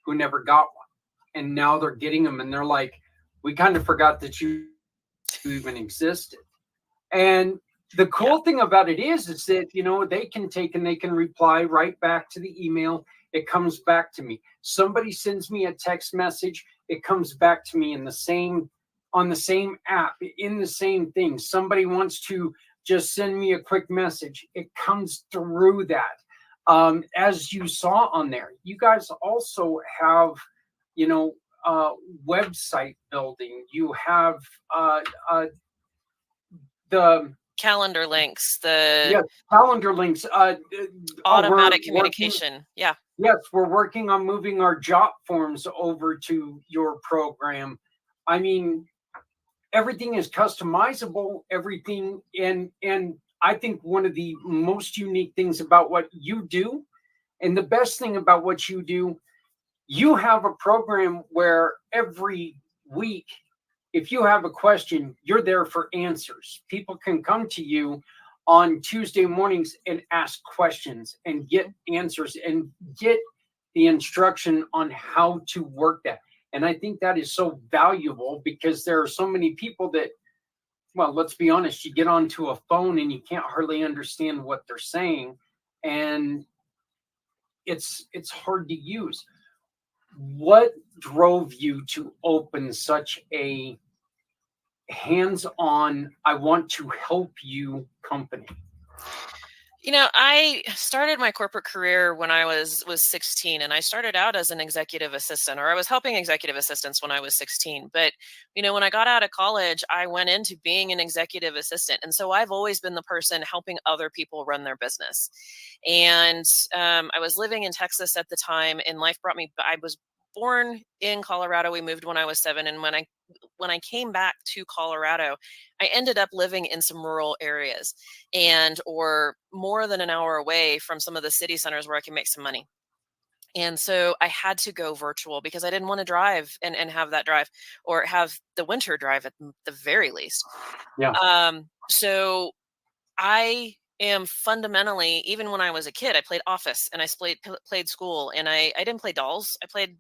who never got one. And now they're getting them, and they're like, we kind of forgot that you even existed. And the cool thing about it is that, they can take and they can reply right back to the email. It comes back to me. Somebody sends me a text message, it comes back to me on the same app, in the same thing. Somebody wants to just send me a quick message, it comes through that. As you saw on there, you guys also have, website building. You have the calendar links, calendar links, automatic communication. Yes, we're working on moving our job forms over to your program. I mean, everything is customizable, everything. And I think one of the most unique things about what you do, and the best thing about what you do, you have a program where every week, if you have a question, you're there for answers. People can come to you on Tuesday mornings and ask questions and get answers and get the instruction on how to work that. And I think that is so valuable, because there are so many people that, well, let's be honest, you get onto a phone and you can't hardly understand what they're saying, and it's hard to use. What drove you to open such a hands-on, I want to help you company? I started my corporate career when I was 16, and I started out as an executive assistant, or I was helping executive assistants when I was 16. But, when I got out of college, I went into being an executive assistant. And so I've always been the person helping other people run their business. And I was living in Texas at the time, and life brought me, I was born in Colorado. We moved when I was 7. And when I came back to Colorado, I ended up living in some rural areas, or more than an hour away from some of the city centers where I can make some money. And so I had to go virtual because I didn't want to drive and have that drive, or have the winter drive at the very least. Yeah. So I am fundamentally, even when I was a kid, I played Office, and I played school, and I didn't play dolls. I played,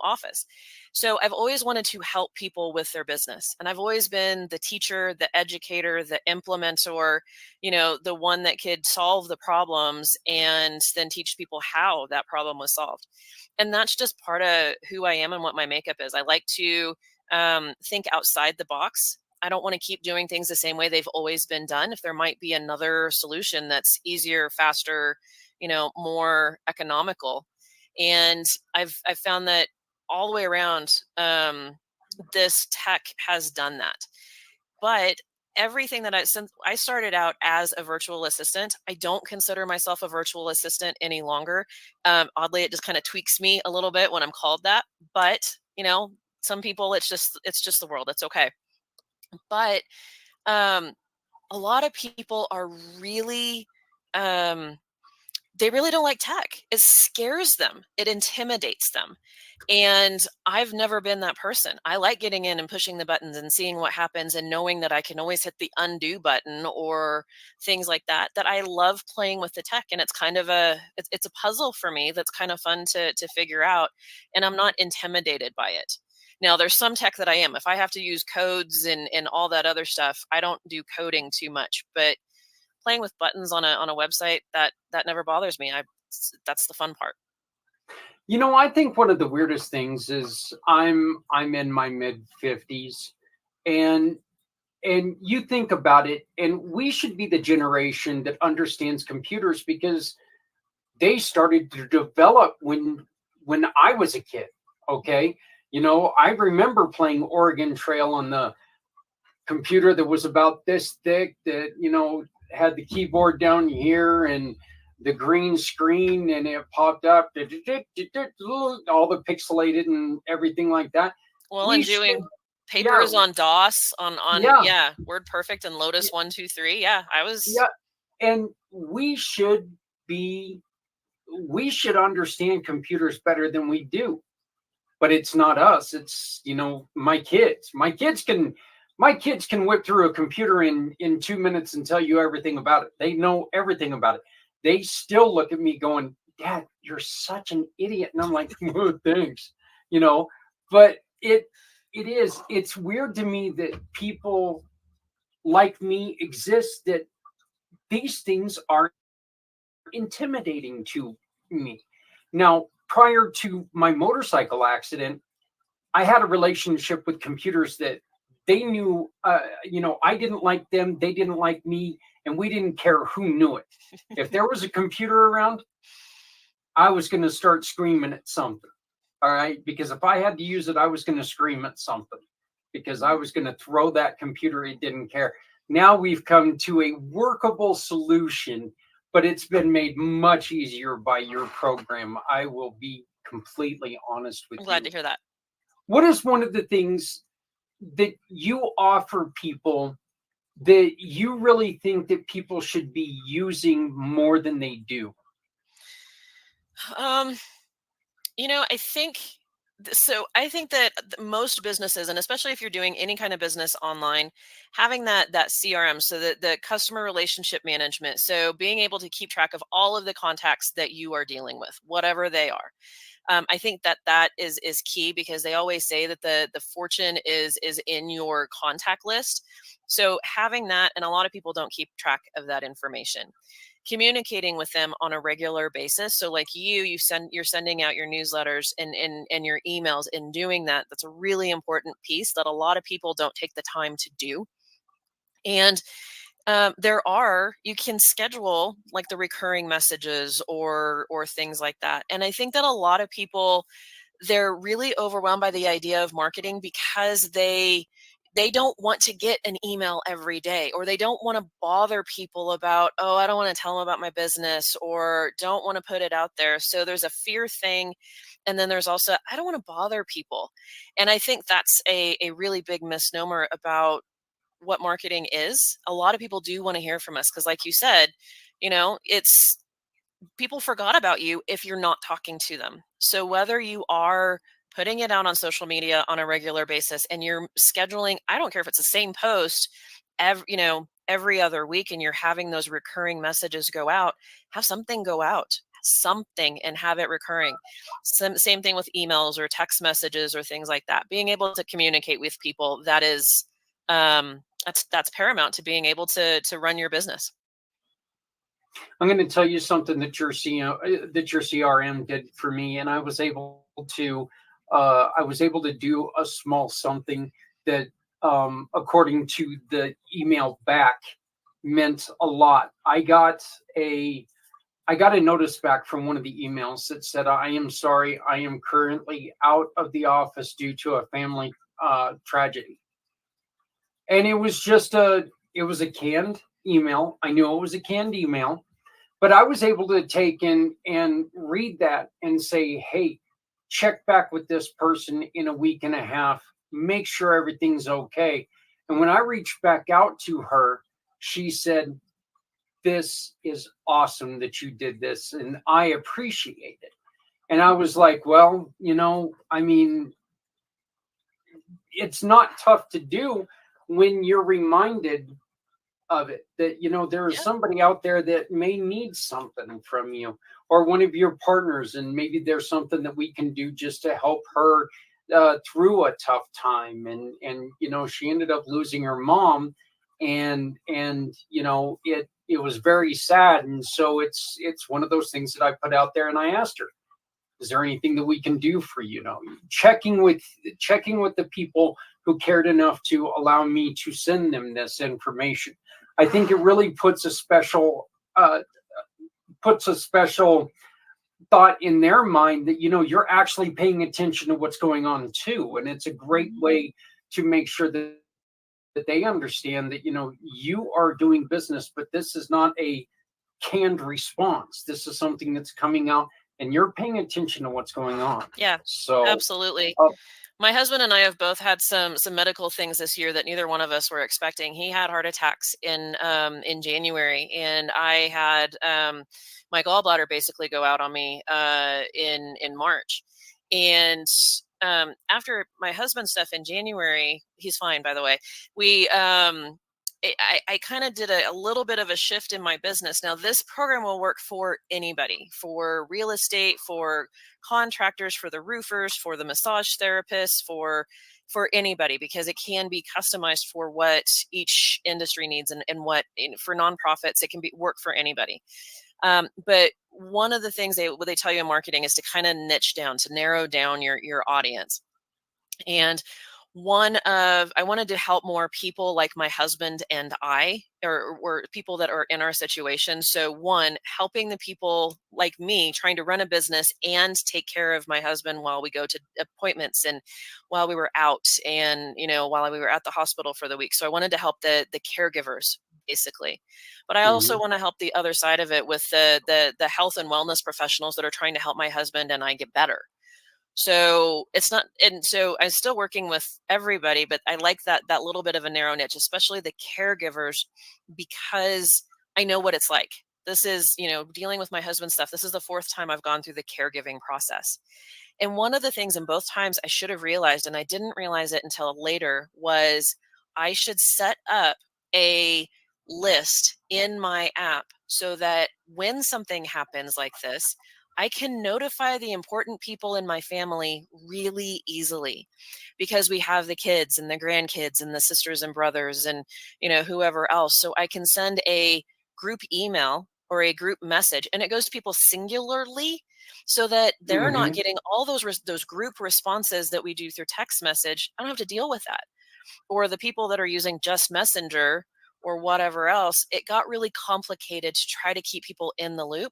Office. So I've always wanted to help people with their business. And I've always been the teacher, the educator, the implementer, the one that could solve the problems and then teach people how that problem was solved. And that's just part of who I am and what my makeup is. I like to think outside the box. I don't want to keep doing things the same way they've always been done. If there might be another solution that's easier, faster, more economical. And I've found that all the way around, this tech has done that. But everything since I started out as a virtual assistant, I don't consider myself a virtual assistant any longer. Oddly, it just kind of tweaks me a little bit when I'm called that. But some people, it's just the world. It's okay. But a lot of people are really they really don't like tech. It scares them. It intimidates them. And I've never been that person. I like getting in and pushing the buttons and seeing what happens, and knowing that I can always hit the undo button or things like that. That I love playing with the tech, and it's kind of it's a puzzle for me that's kind of fun to figure out, and I'm not intimidated by it. Now, there's some tech that I am. If I have to use codes and all that other stuff, I don't do coding too much, but playing with buttons on a website, that never bothers me. That's the fun part. I think one of the weirdest things is I'm in my mid 50s, and you think about it, and we should be the generation that understands computers, because they started to develop when I was a kid. Okay. I remember playing Oregon Trail on the computer that was about this thick, that, had the keyboard down here and the green screen, and it popped up all the pixelated and everything like that. Well, and doing papers on DOS on WordPerfect and Lotus 1, 2, 3. Yeah, I was. Yeah, and we should understand computers better than we do, but it's not us. It's my kids. My kids can whip through a computer in 2 minutes and tell you everything about it. They know everything about it. They still look at me going, "Dad, you're such an idiot." And I'm like, "Oh, thanks." But it's weird to me that people like me exist, that these things are intimidating to me. Now, prior to my motorcycle accident, I had a relationship with computers that they knew, I didn't like them, they didn't like me, and we didn't care who knew it. If there was a computer around, I was going to start screaming at something. All right. Because if I had to use it, I was going to scream at something, because I was going to throw that computer. It didn't care. Now we've come to a workable solution, but it's been made much easier by your program. I will be completely honest with you. I'm glad to hear that. What is one of the things that you offer people that you really think that people should be using more than they do? Um, I think so. I think that most businesses, and especially if you're doing any kind of business online, having that CRM, so that the customer relationship management, so being able to keep track of all of the contacts that you are dealing with, whatever they are. I think that is key, because they always say that the fortune is in your contact list. So having that, and a lot of people don't keep track of that information. Communicating with them on a regular basis. So like you're sending out your newsletters and your emails, and doing that. That's a really important piece that a lot of people don't take the time to do. And you can schedule like the recurring messages or things like that. And I think that a lot of people, they're really overwhelmed by the idea of marketing, because they don't want to get an email every day, or they don't want to bother people about, oh, I don't want to tell them about my business, or don't want to put it out there. So there's a fear thing. And then there's also, I don't want to bother people. And I think that's a really big misnomer about what marketing is. A lot of people do want to hear from us, because like you said, it's people forgot about you if you're not talking to them. So whether you are putting it out on social media on a regular basis, and you're scheduling, I don't care if it's the same post every other week, and you're having those recurring messages go out, have something go out, something, and have it recurring. Same thing with emails or text messages or things like that. Being able to communicate with people, that's paramount to being able to run your business. I'm going to tell you something that that your CRM did for me, and I was able to do a small something that, according to the email back, meant a lot. I got a notice back from one of the emails that said, "I am sorry, I am currently out of the office due to a family tragedy." And it was a canned email. I knew it was a canned email, but I was able to take in and read that and say, hey, check back with this person in a week and a half, make sure everything's okay. And when I reached back out to her, she said, this is awesome that you did this, and I appreciate it. And I was like, well, I mean, it's not tough to do when you're reminded of it, that there is Yeah. somebody out there that may need something from you, or one of your partners, and maybe there's something that we can do just to help her through a tough time. And she ended up losing her mom, and it was very sad. And so it's one of those things that I put out there, and I asked her, is there anything that we can do for checking with the people who cared enough to allow me to send them this information. I think it really puts a special thought in their mind that you're actually paying attention to what's going on too, and it's a great way to make sure that they understand that you are doing business, but this is not a canned response. This is something that's coming out, and you're paying attention to what's going on. Yeah, So absolutely. My husband and I have both had some medical things this year that neither one of us were expecting. He had heart attacks in January, and I had my gallbladder basically go out on me in March. And after my husband's stuff in January, he's fine, by the way. I kind of did a little bit of a shift in my business. Now, this program will work for anybody, for real estate, for contractors, for the roofers, for the massage therapists, for anybody, because it can be customized for what each industry needs, and what for nonprofits, it can work for anybody. But one of the things what they tell you in marketing is to kind of niche down, to narrow down your audience. And I wanted to help more people like my husband and I, or people that are in our situation. So one, helping the people like me trying to run a business and take care of my husband while we go to appointments, and while we were out, and while we were at the hospital for the week. So I wanted to help the caregivers, basically. But I also want to help the other side of it with the health and wellness professionals that are trying to help my husband and I get better. So it's not, and so I'm still working with everybody, but I like that little bit of a narrow niche, especially the caregivers, because I know what it's like. This is, dealing with my husband's stuff. This is the fourth time I've gone through the caregiving process. And one of the things in both times I should have realized, and I didn't realize it until later, was I should set up a list in my app so that when something happens like this, I can notify the important people in my family really easily, because we have the kids and the grandkids and the sisters and brothers and, whoever else. So I can send a group email or a group message, and it goes to people singularly, so that they're not getting all those group responses that we do through text message. I don't have to deal with that. Or the people that are using just Messenger or whatever else, it got really complicated to try to keep people in the loop.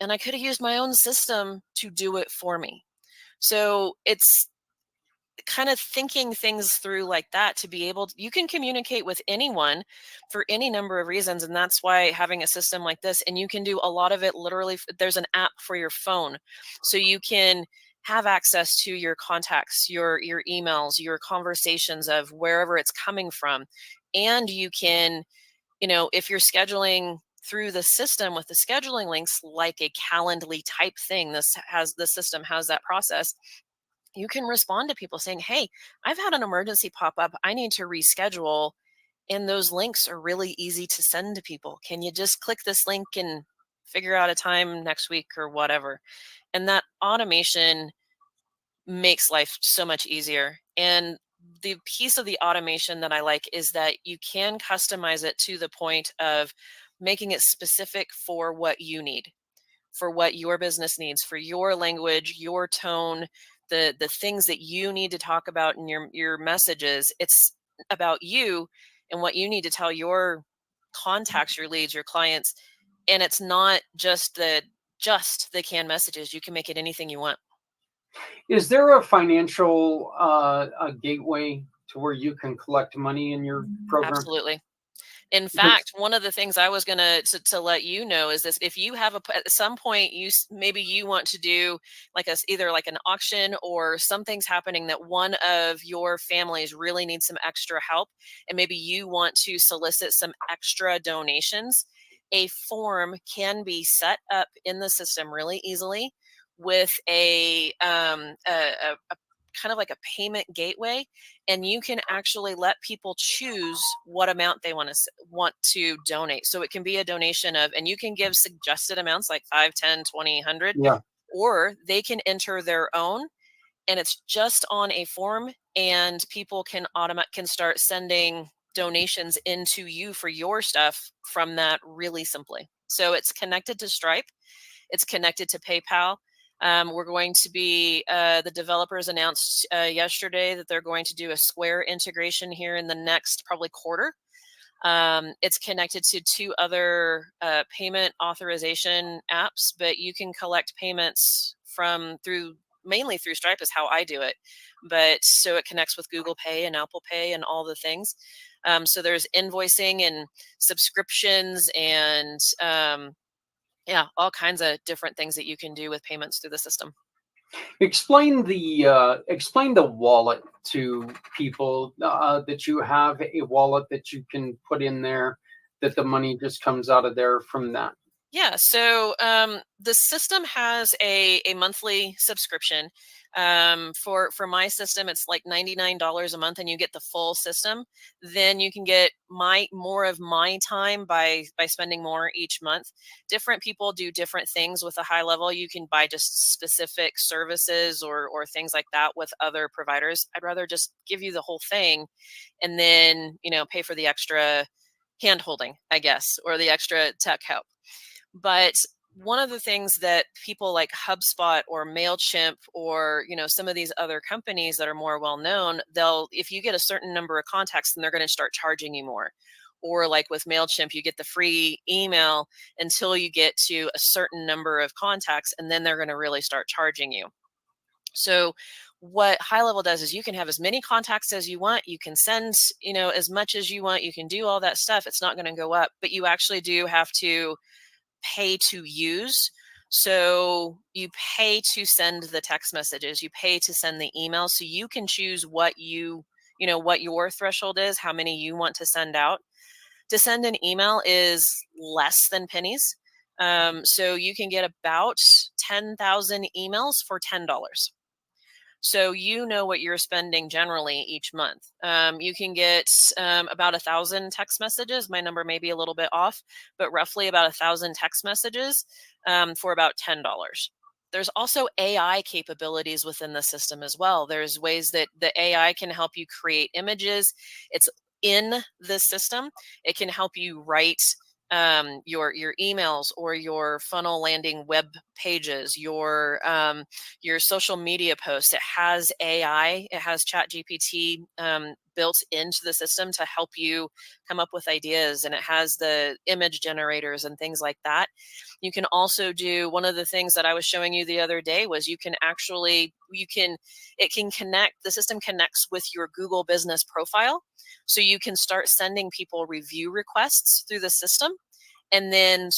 And I could have used my own system to do it for me. So it's kind of thinking things through like that, to be able to, you can communicate with anyone for any number of reasons. And that's why having a system like this, and you can do a lot of it literally, there's an app for your phone, so you can have access to your contacts, your emails, your conversations of wherever it's coming from. And you can, if you're scheduling through the system with the scheduling links, like a Calendly type thing, the system has that process. You can respond to people saying, hey, I've had an emergency pop up, I need to reschedule. And those links are really easy to send to people. Can you just click this link and figure out a time next week or whatever? And that automation makes life so much easier. And the piece of the automation that I like is that you can customize it to the point of making it specific for what you need, for what your business needs, for your language, your tone, the things that you need to talk about in your messages. It's about you and what you need to tell your contacts, your leads, your clients. And it's not just the canned messages. You can make it anything you want. Is there a financial a gateway to where you can collect money in your program? Absolutely. In fact, one of the things I was going to let you know is this: if you have at some point, maybe you want to do like either like an auction, or something's happening that one of your families really needs some extra help, and maybe you want to solicit some extra donations, a form can be set up in the system really easily with a kind of like a payment gateway, and you can actually let people choose what amount they want to donate. So it can be a donation of, and you can give suggested amounts like 5, 10, 20, 100, Yeah. or they can enter their own, and it's just on a form, and people can start sending donations into you for your stuff from that really simply. So it's connected to Stripe. It's connected to PayPal. We're going to be, the developers announced yesterday that they're going to do a Square integration here in the next probably quarter. It's connected to 2 other payment authorization apps, but you can collect payments mainly through Stripe is how I do it. But so it connects with Google Pay and Apple Pay and all the things. So there's invoicing and subscriptions and all kinds of different things that you can do with payments through the system. Explain the wallet to people, that you have a wallet that you can put in there, that the money just comes out of there from that. Yeah, so the system has a monthly subscription. For my system, it's like $99 a month, and you get the full system. Then you can get more of my time by spending more each month. Different people do different things with a high level. You can buy just specific services or things like that with other providers. I'd rather just give you the whole thing, and then pay for the extra hand holding, I guess, or the extra tech help. But one of the things that people like HubSpot or MailChimp or, some of these other companies that are more well-known, if you get a certain number of contacts, then they're going to start charging you more. Or like with MailChimp, you get the free email until you get to a certain number of contacts, and then they're going to really start charging you. So what High Level does is you can have as many contacts as you want. You can send, as much as you want. You can do all that stuff. It's not going to go up, but you actually do have to pay to use. So you pay to send the text messages, you pay to send the emails, so you can choose what what your threshold is, how many you want to send out. To send an email is less than pennies. So you can get about 10,000 emails for $10. So you know what you're spending generally each month. You can get about 1,000 text messages. My number may be a little bit off, but roughly about 1,000 text messages for about $10. There's also AI capabilities within the system as well. There's ways that the AI can help you create images. It's in the system. It can help you write your emails or your funnel landing web pages, your social media posts. It has AI. It has Chat GPT built into the system to help you come up with ideas, and it has the image generators and things like that. You can also do one of the things that I was showing you the other day was the system connects with your Google business profile. So you can start sending people review requests through the system. And then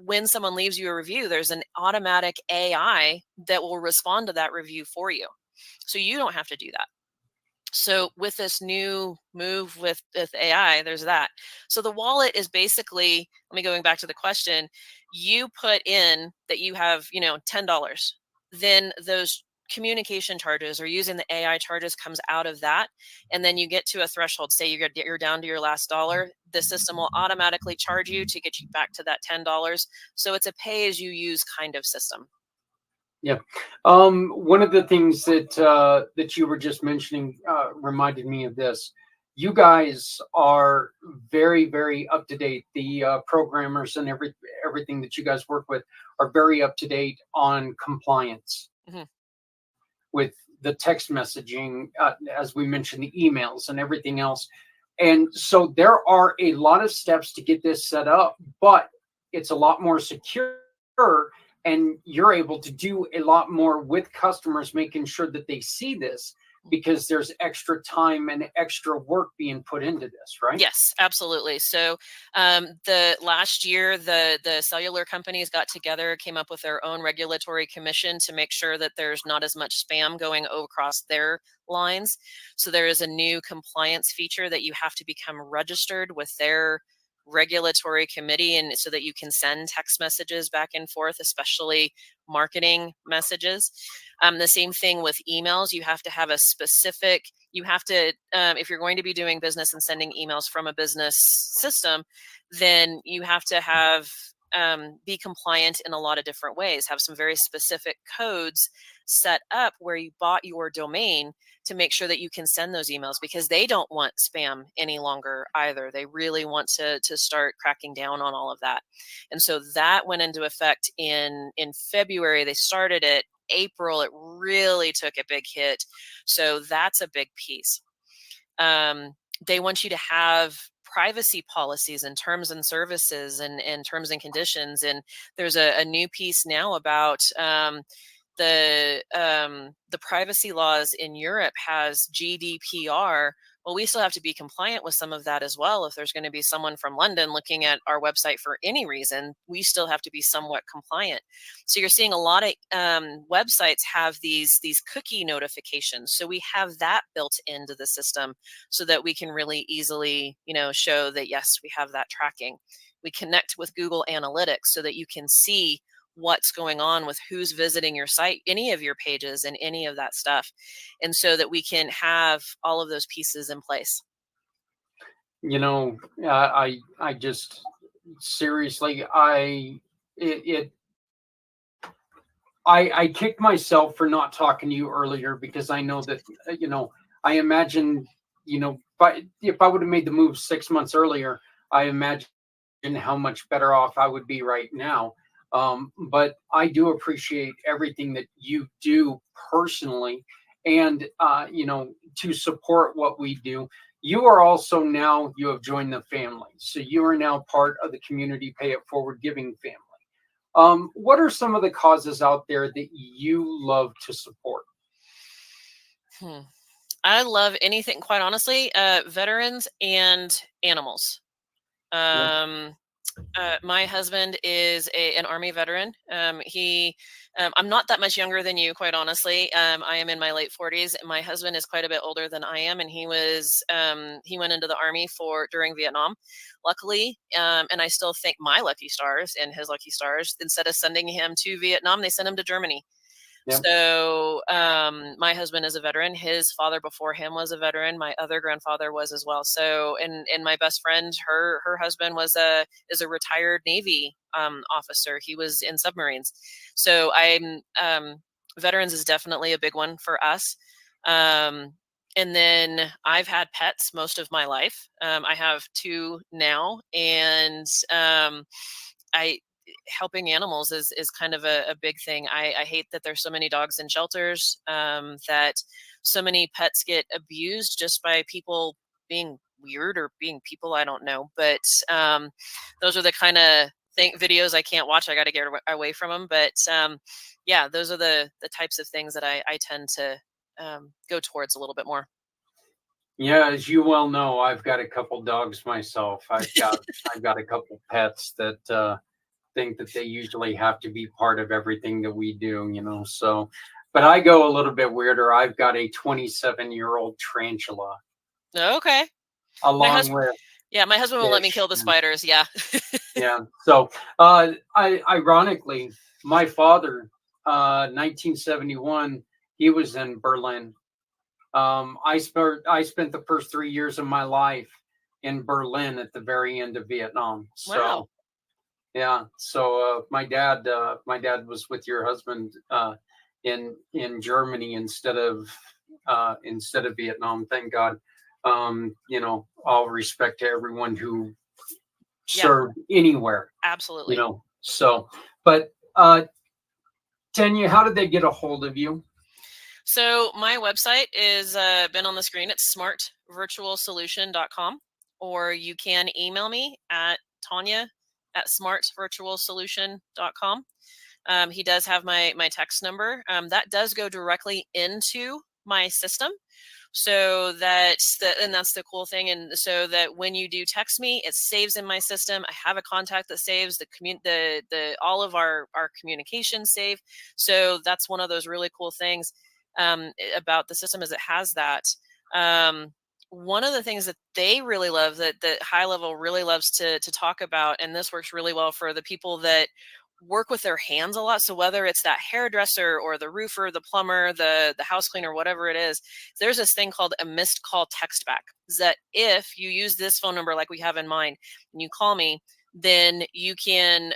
when someone leaves you a review, there's an automatic AI that will respond to that review for you. So you don't have to do that. So with this new move with AI, there's that. So the wallet is basically, going back to the question, you put in that you have, $10. Then those communication charges or using the AI charges comes out of that. And then you get to a threshold, say you're down to your last dollar, the system will automatically charge you to get you back to that $10. So it's a pay as you use kind of system. Yeah. One of the things that that you were just mentioning reminded me of this. You guys are very, very up to date. The programmers and everything that you guys work with are very up to date on compliance with the text messaging, as we mentioned, the emails and everything else. And so there are a lot of steps to get this set up, but it's a lot more secure, and you're able to do a lot more with customers, making sure that they see this, because there's extra time and extra work being put into this, right? Yes, absolutely. So the last year, the cellular companies got together, came up with their own regulatory commission to make sure that there's not as much spam going across their lines. So there is a new compliance feature that you have to become registered with their regulatory committee, and so that you can send text messages back and forth, especially marketing messages. The same thing with emails. You have to have a specific, if you're going to be doing business and sending emails from a business system, then you have to have be compliant in a lot of different ways, have some very specific codes set up where you bought your domain to make sure that you can send those emails, because they don't want spam any longer either. They really want to start cracking down on all of that. And so that went into effect in February. They started it April. It really took a big hit. So that's a big piece. They want you to have privacy policies and terms and services and terms and conditions. And there's a new piece now about the privacy laws in Europe has GDPR. Well, we still have to be compliant with some of that as well. If there's going to be someone from London looking at our website for any reason, we still have to be somewhat compliant. So you're seeing a lot of websites have these cookie notifications. So we have that built into the system so that we can really easily, show that, yes, we have that tracking. We connect with Google Analytics so that you can see what's going on with who's visiting your site, any of your pages, and any of that stuff. And so that we can have all of those pieces in place. I just seriously, I kicked myself for not talking to you earlier, because I know that, I imagine, but if I would have made the move 6 months earlier, I imagine how much better off I would be right now. But I do appreciate everything that you do personally, and to support what we do. You are also now, you have joined the family, so you are now part of the Community Pay It Forward Giving family. What are some of the causes out there that you love to support? I love anything, quite honestly, veterans and animals. My husband is an Army veteran. I'm not that much younger than you, quite honestly. I am in my late 40s. My husband is quite a bit older than I am, and he went into the Army during Vietnam. Luckily, and I still thank my lucky stars and his lucky stars. Instead of sending him to Vietnam, they sent him to Germany. Yep. So my husband is a veteran. His father before him was a veteran. My other grandfather was as well. So and my best friend, her husband is a retired Navy officer. He was in submarines. So veterans is definitely a big one for us. And then I've had pets most of my life. I have 2 now, and helping animals is kind of a big thing. I hate that there's so many dogs in shelters, that so many pets get abused just by people being weird or being people. I don't know, but those are the kind of videos I can't watch. I got to get away from them. But yeah, those are the types of things that I tend to go towards a little bit more. Yeah, as you well know, I've got a couple dogs myself. I've got a couple pets that think that they usually have to be part of everything that we do, so but I go a little bit weirder. I've got a 27-year-old tarantula Okay. along with my husband won't let me fish kill the spiders. Yeah. yeah. So ironically, my father, 1971, he was in Berlin. I spent the first 3 years of my life in Berlin at the very end of Vietnam. So Wow. yeah. So my dad was with your husband in Germany instead of Vietnam. Thank God. All respect to everyone who Yeah. served anywhere. Absolutely. So, but Tanya, how did they get a hold of you? So my website is been on the screen. It's smartvirtualsolution.com, or you can email me at Tanya@smartvirtualsolution.com. He does have my text number. That does go directly into my system. So that's the cool thing. And so that when you do text me, it saves in my system. I have a contact that saves the all of our communication save. So that's one of those really cool things about the system, is it has that. One of the things that they really love, that High Level really loves to talk about, and this works really well for the people that work with their hands a lot. So whether it's that hairdresser or the roofer, the plumber, the house cleaner, whatever it is, there's this thing called a missed call text back. Is that if you use this phone number like we have in mind and you call me, then you can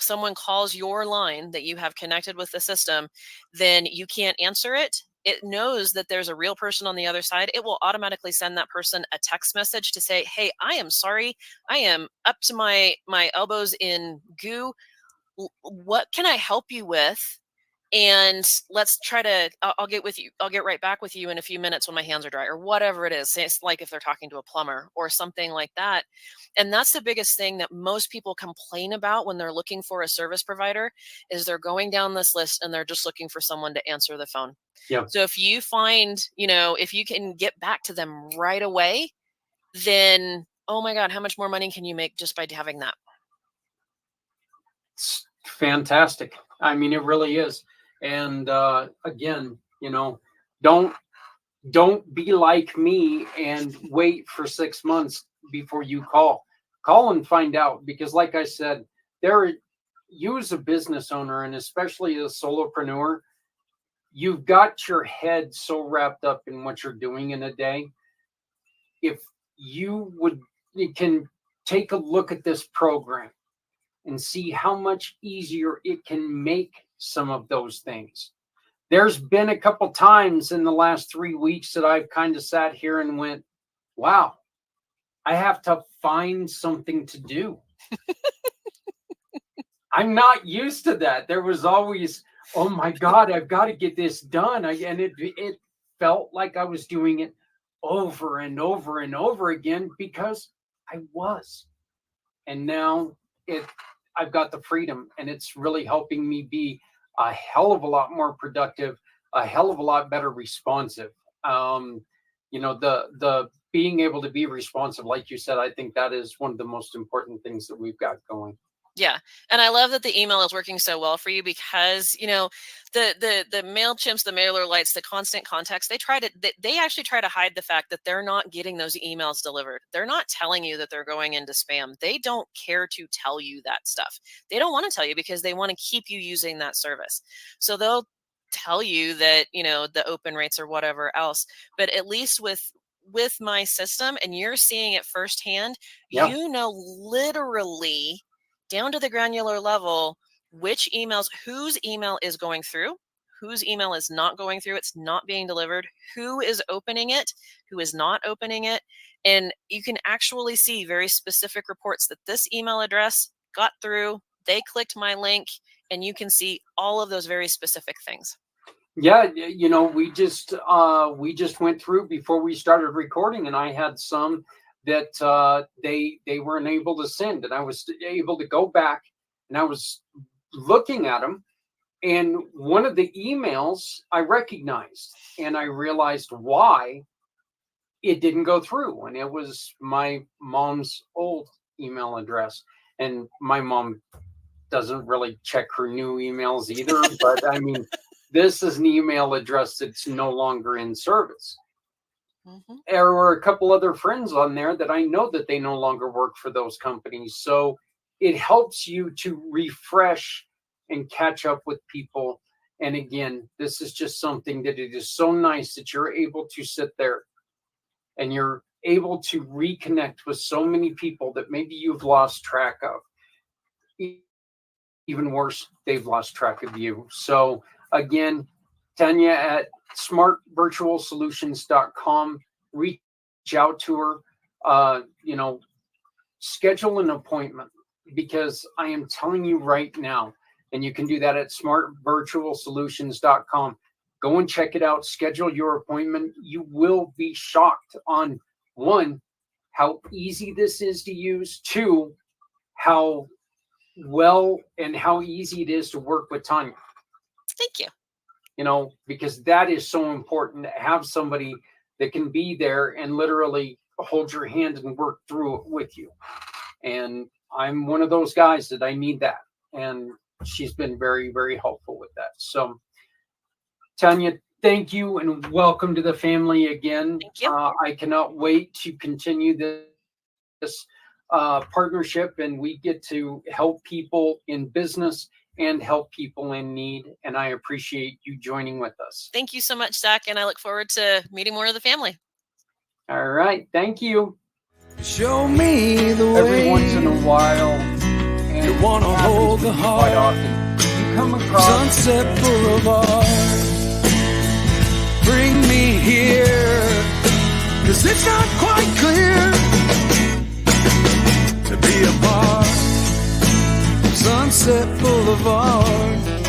someone calls your line that you have connected with the system, then you can't answer it. It knows that there's a real person on the other side. It will automatically send that person a text message to say, hey, I am sorry. I am up to my elbows in goo. What can I help you with? And let's try to, I'll get with you. I'll get right back with you in a few minutes when my hands are dry, or whatever it is. It's like if they're talking to a plumber or something like that. And that's the biggest thing that most people complain about when they're looking for a service provider, is they're going down this list and they're just looking for someone to answer the phone. Yeah. So if you find, if you can get back to them right away, then, oh my God, how much more money can you make just by having that? It's fantastic. I mean, it really is. And again, don't be like me and wait for 6 months before you call and find out. Because like I said, you as a business owner, and especially a solopreneur, you've got your head so wrapped up in what you're doing in a day. If you can take a look at this program and see how much easier it can make some of those things. There's been a couple times in the last 3 weeks that I've kind of sat here and went, wow, I have to find something to do. I'm not used to that. There was always, oh my God, I've got to get this done. And it felt like I was doing it over and over and over again because I was. And now I've got the freedom, and it's really helping me be a hell of a lot more productive, a hell of a lot better responsive. The being able to be responsive, like you said, I think that is one of the most important things that we've got going. Yeah. And I love that the email is working so well for you, because, you know, the MailChimps, the MailerLites, the Constant Contacts, they actually try to hide the fact that they're not getting those emails delivered. They're not telling you that they're going into spam. They don't care to tell you that stuff. They don't want to tell you because they want to keep you using that service. So they'll tell you that, you know, the open rates or whatever else, but at least with my system, and you're seeing it firsthand, Yeah. you know, literally down to the granular level, which emails, whose email is going through, whose email is not going through, it's not being delivered, who is opening it, who is not opening it. And you can actually see very specific reports that this email address got through, they clicked my link, and you can see all of those very specific things. Yeah, you know, we just went through before we started recording, and I had some that they weren't able to send, and I was able to go back, and I was looking at them, and one of the emails I recognized, and I realized why it didn't go through, and it was my mom's old email address, and my mom doesn't really check her new emails either, but I mean, this is an email address that's no longer in service. Mm-hmm. There were a couple other friends on there that I know that they no longer work for those companies. So it helps you to refresh and catch up with people. And again, this is just something that it is so nice that you're able to sit there and you're able to reconnect with so many people that maybe you've lost track of. Even worse, they've lost track of you. So again, Tanya at smartvirtualsolutions.com, reach out to her, you know, schedule an appointment, because I am telling you right now, and you can do that at smartvirtualsolutions.com. Go and check it out, schedule your appointment. You will be shocked on, one, how easy this is to use, two, how well and how easy it is to work with Tanya. Thank you. You know, because that is so important to have somebody that can be there and literally hold your hand and work through it with you. And I'm one of those guys that I need that. And she's been very, very helpful with that. So, Tanya, thank you and welcome to the family again. Thank you. I cannot wait to continue this partnership, and we get to help people in business and help people in need. And I appreciate you joining with us. Thank you so much, Zach. And I look forward to meeting more of the family. All right. Thank you. Show me the way. Every once in a while, and You wanna it happens hold with the me heart. quite often, you come across Sunset Boulevard. Bring me here, 'cause it's not quite clear to be apart. Sunset Boulevard.